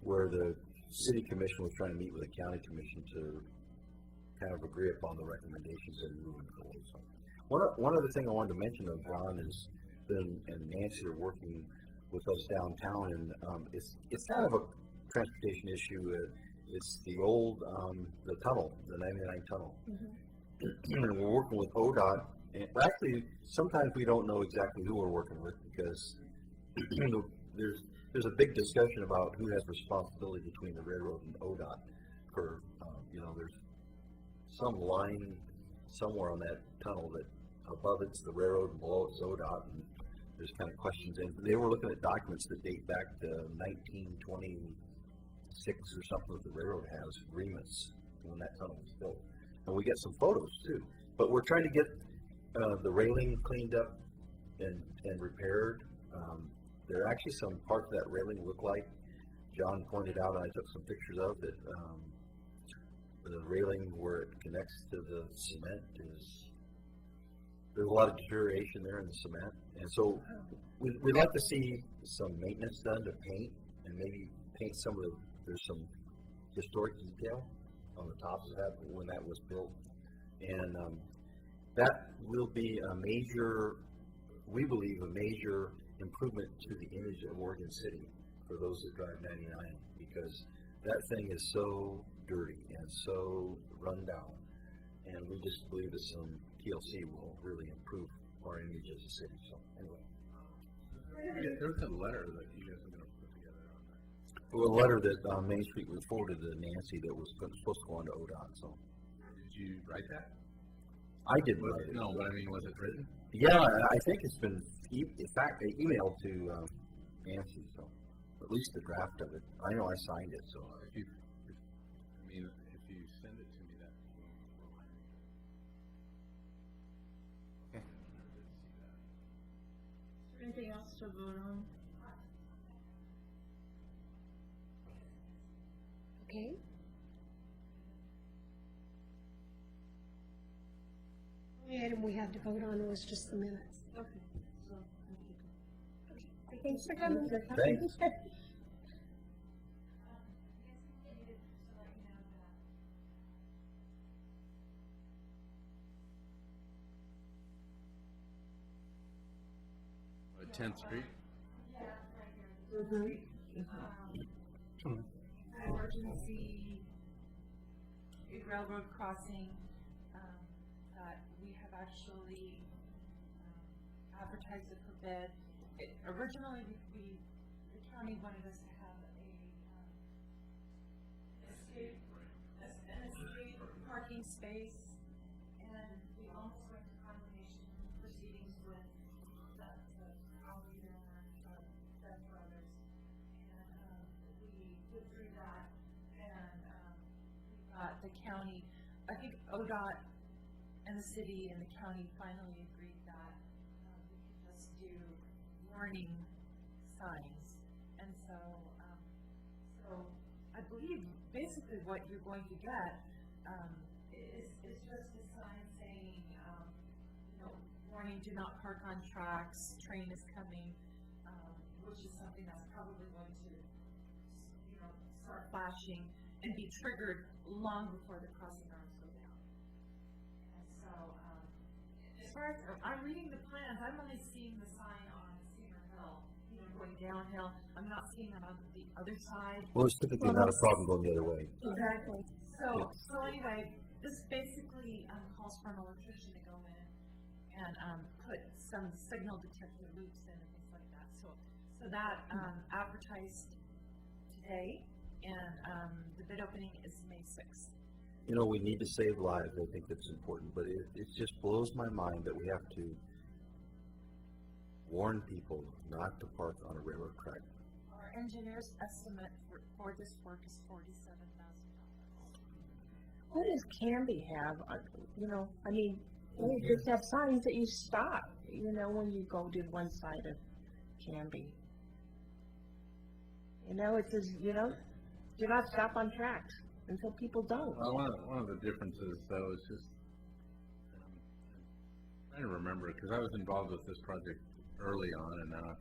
where the city commission was trying to meet with the county commission to kind of agree upon the recommendations and moving forward. So one other thing I wanted to mention though, John, is Ben and Nancy are working with us downtown, and it's kind of a transportation issue. It's the old the tunnel, the 99 tunnel. Mm-hmm. And we're working with ODOT And actually, sometimes we don't know exactly who we're working with because there's a big discussion about who has responsibility between the railroad and ODOT for, there's some line somewhere on that tunnel that above it's the railroad and below it's ODOT, and there's kind of questions. And they were looking at documents that date back to 1926 or something that the railroad has agreements when that tunnel was built. And we get some photos too. But we're trying to get the railing cleaned up and repaired. There are actually some parts of that railing look like John pointed out, and I took some pictures of it. The railing where it connects to the cement there's a lot of deterioration there in the cement, and so we'd like to see some maintenance done to paint, and maybe paint there's some historic detail on the tops of that when that was built, and that will be we believe a major improvement to the image of Oregon City for those that drive 99, because that thing is so dirty and so run down, and we just believe that some TLC will really improve our image as a city. So anyway. There was a letter that you guys were going to put together on that. Well, a letter that Main Street was forwarded to Nancy that was supposed to go on to ODOT. So did you write that? I didn't write it. No, but I mean, was it written? Yeah, I think it's been, in fact, emailed to Nancy, so at least the draft of it. I know I signed it, so. If you send it to me, that Is there anything else to vote on? Okay. The item we had to vote on was just the minutes. Okay, so, Thanks for coming. Thanks. was 10th Street. Emergency railroad crossing, that we have actually advertised it for bid. Originally, the county wanted us to have an escape parking space, and we almost went to condemnation proceedings with the property owner, Beth Brothers, and we withdrew that, and the county, I think ODOT and the city and the county finally agreed that we could just do warning signs. And so, I believe basically what you're going to get is just a sign saying, warning, do not park on tracks, train is coming, which is something that's probably going to, start flashing and be triggered long before the crossing arms go down. And so, as far as I'm reading the plans, I'm only seeing the sign on Cedar Hill, going downhill. I'm not seeing it on the other side. Well, it's typically not a problem going the other way. Exactly. So anyway, this basically calls for an electrician to go in and put some signal detector loops in and things like that. So that advertised today, and the bid opening is May 6th. We need to save lives. I think that's important, but it just blows my mind that we have to warn people not to park on a railroad track. Our engineer's estimate for this work is $47,000. What does Canby have? They just have signs that you stop, when you go to one side of Canby. It says, do not stop on tracks until people don't. One of the differences, though, is just I'm trying to remember, because I was involved with this project early on, and now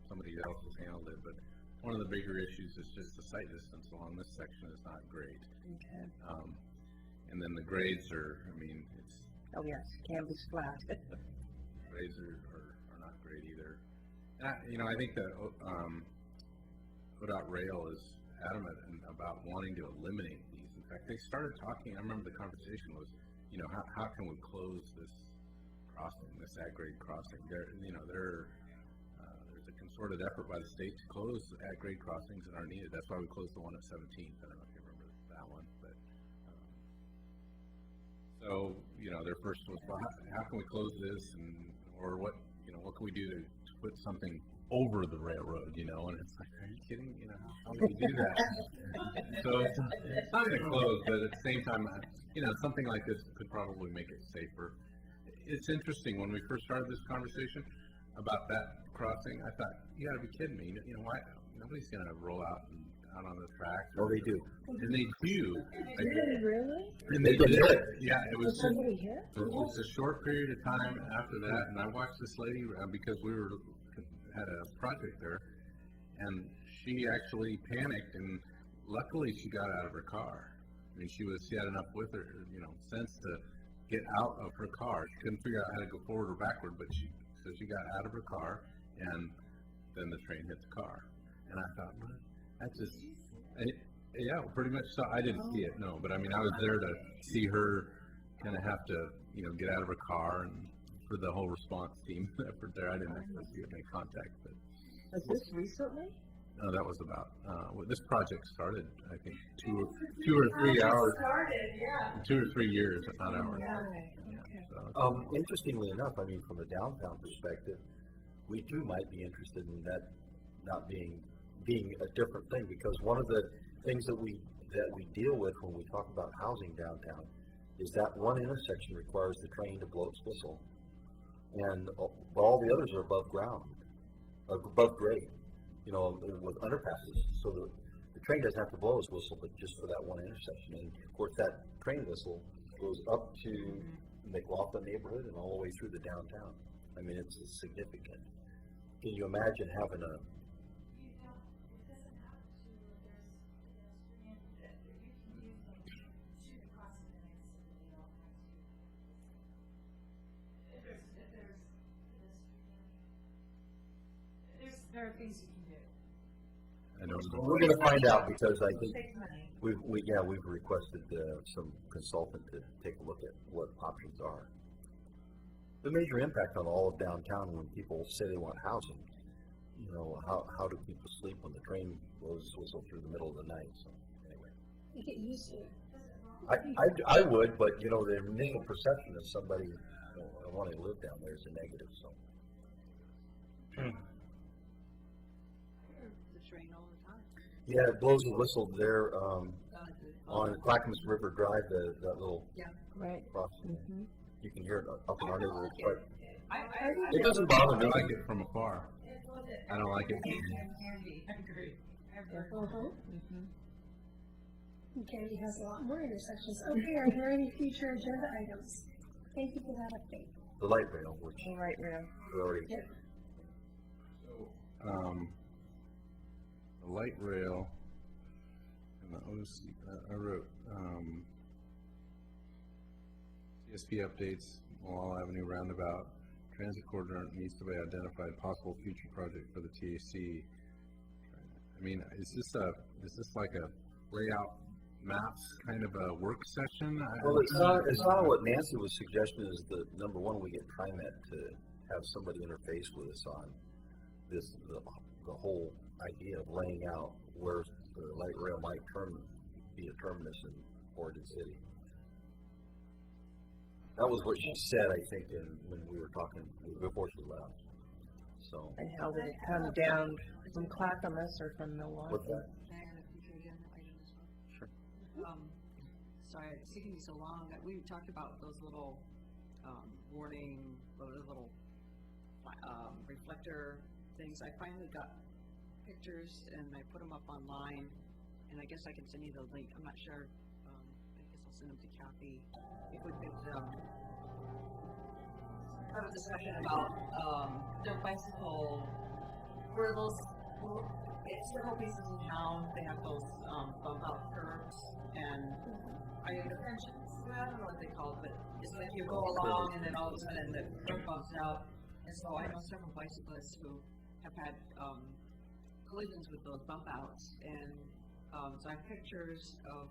somebody else has handled it. But one of the bigger issues is just the sight distance along this section is not great. Okay. And then the grades are, it's. Oh yes, Canby's flat. Grades are not great either. I think that ODOT Rail is adamant about wanting to eliminate these. In fact, they started talking. I remember the conversation was, how can we close this crossing, this at-grade crossing. There's a concerted effort by the state to close at-grade crossings that aren't needed. That's why we closed the one at 17th. I don't know if you remember that one, but so their first was, well, how can we close this, or what can we do to put something over the railroad, and it's like, are you kidding? How would you do that? So it's not going to close, but at the same time, something like this could probably make it safer. It's interesting, when we first started this conversation about that crossing, I thought, you got to be kidding me. Why? Nobody's going to roll out on the track. Oh, they do. And they do. Really? And they did it. Yeah, it Was was. somebody here? It was a short period of time after that, and I watched this lady because we had a project there, and she actually panicked, and luckily she got out of her car. I mean, she had enough with her, sense to get out of her car. She couldn't figure out how to go forward or backward, but she got out of her car, and then the train hit the car. And I thought, well, that's just, yeah, pretty much. So I didn't see it, no, but I mean, I was there to see her kind of have to, get out of her car, and for the whole response team effort there, I didn't actually see it make contact. But Was this recently? no, that was about this project started, I think, 2 or 3 hours. Started, yeah. 2 or 3 years, not hours. Right. So, Interestingly enough, I mean, from a downtown perspective, we too might be interested in that not being a different thing, because one of the things that we deal with when we talk about housing downtown is that one intersection requires the train to blow its whistle, and but all the others are above grade, with underpasses, so the train doesn't have to blow its whistle, but just for that one intersection. And of course, that train whistle goes up to McLaughlin neighborhood and all the way through the downtown. I mean, it's significant. Can you imagine having a There are things you can do. I don't know. We're going to find out, because I think Take money. we've requested some consultant to take a look at what options are. The major impact on all of downtown when people say they want housing, how do people sleep when the train blows its whistle through the middle of the night? So anyway, You get used to it. I would, but the initial perception of somebody wanting to live down there is a negative. So. The train all the time. Yeah, it blows a whistle there on Clackamas River Drive, that little Right. crossing. Mm-hmm. You can hear it up in our neighborhood, but I it doesn't bother I me. like it from afar. I don't like it. I agree. Candy has a lot more intersections. Okay, are there any future agenda items? Thank you for that update. The light rail, which All right, now. we already, The light rail and the OC, I wrote, CSP updates, Wall Avenue roundabout, transit corridor needs to be identified, possible future project for the TAC. I mean, is this like a layout maps kind of a work session? well, it's not what Nancy was suggesting. Is that number one, we get TriMet to have somebody interface with us on this, the whole idea of laying out where the light rail might be a terminus in Oregon City. That was what she said, I think, when we were talking before she left. So. And how would it come down from Clackamas or from Milwaukee? What's that? Can I add a future agenda item as well? Sure. Sorry, it's taking me so long that we talked about those little, warning, those little, reflector things. I finally got pictures and I put them up online, and I guess I can send you the link. I'm not sure, I guess I'll send them to Kathy. If we could, have a discussion about, the bicycle, where those, it's several pieces in town, they have those, bump out curbs, and I interventions, I don't know what they call it, but it's like you go along and then all of a sudden the curb bumps out, and so I know several bicyclists who have had, collisions with those bump outs, and, so I have pictures of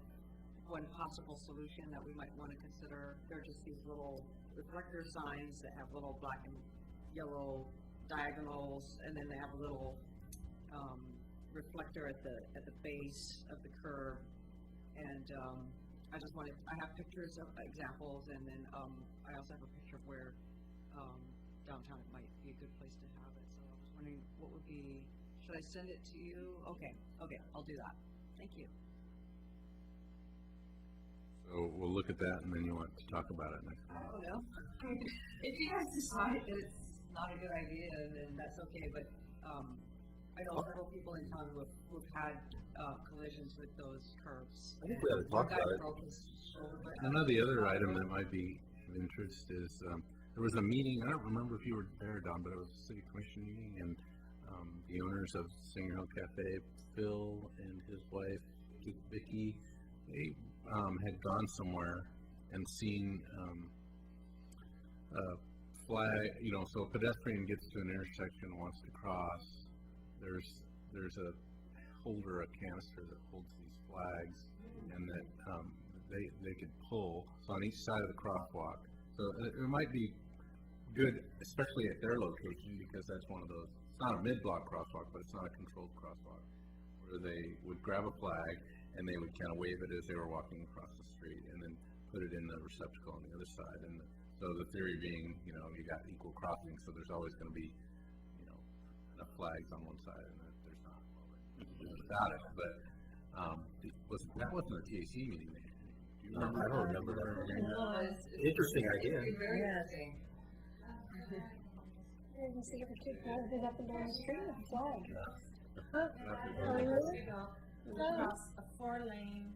one possible solution that we might want to consider. They're just these little reflector signs that have little black and yellow diagonals, and then they have a little, reflector at the base of the curb. And, I have pictures of examples, and then, I also have a picture of where, downtown it might be a good place to have it. So I was wondering what would be, should I send it to you? Okay, I'll do that. Thank you. So we'll look at that, and then you want to talk about it next I time. don't know. If you guys decide that it's not a good idea, then that's okay, but, I know several people in town who've had, collisions with those curbs. I think we ought to talk One guy about it. broke his shoulder. One of the other item that might be of interest is, there was a meeting, I don't remember if you were there, Don, but it was a city commission meeting, and, the owners of Singer Hill Cafe, Phil and his wife, Vicky, they, had gone somewhere and seen, a flag, so a pedestrian gets to an intersection and wants to cross, there's a holder, a canister that holds these flags, and that, they could pull, so on each side of the crosswalk. So it might be good, especially at their location, because that's one of those, it's not a mid-block crosswalk, but it's not a controlled crosswalk, where they would grab a flag and they would kind of wave it as they were walking across the street, and then put it in the receptacle on the other side. And so the theory being, you got equal crossing, so there's always going to be, enough flags on one side, and if there's not, well, then you can do without it. But that wasn't a TAC meeting. Do you remember? I don't remember that. Interesting idea. I didn't see if a kid wanted it up and down the street with a flag. Huh? Yeah. Oh, really? Across a 4-lane.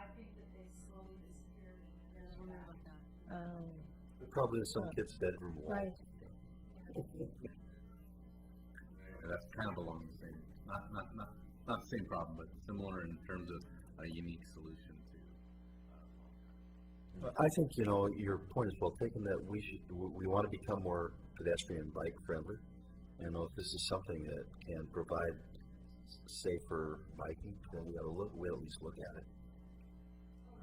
I think that they slowly disappeared. Probably in some kid's bedroom wall. Right. That's kind of along the same, not the same problem, but similar in terms of a unique solution to. I think, your point is well taken, that we want to become more pedestrian bike friendly. And if this is something that can provide safer biking, then we at least look at it.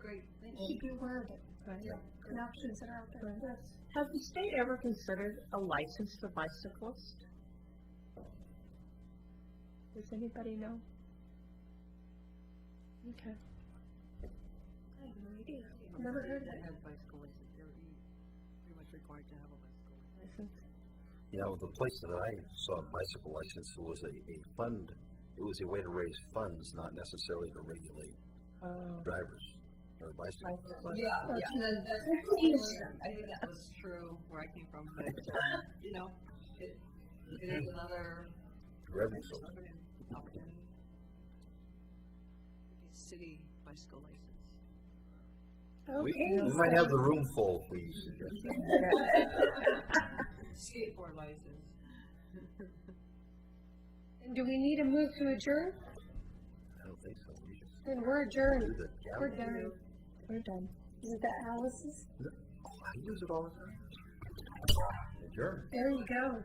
Great, thank you. Keep you aware of it. And options that are out there. Yes. Has the state ever considered a license for bicyclists? Does anybody know? Okay. I have no idea. Never heard of That it. has bicycle license, they're pretty much required to have a bicycle license. The place that I saw a bicycle license was a fund. It was a way to raise funds, not necessarily to regulate drivers or bicycles. Yeah, that's, I think that was true where I came from, but, it is another Revenue source. opportunity. City bicycle license. Okay. We might have the room full if we suggest Skateboard license. And do we need a move to adjourn? I don't think so. We just Then we're adjourned. do the We're gallery. done. We're done. Is that Alice's? I use it all the time. Adjourn. There you go.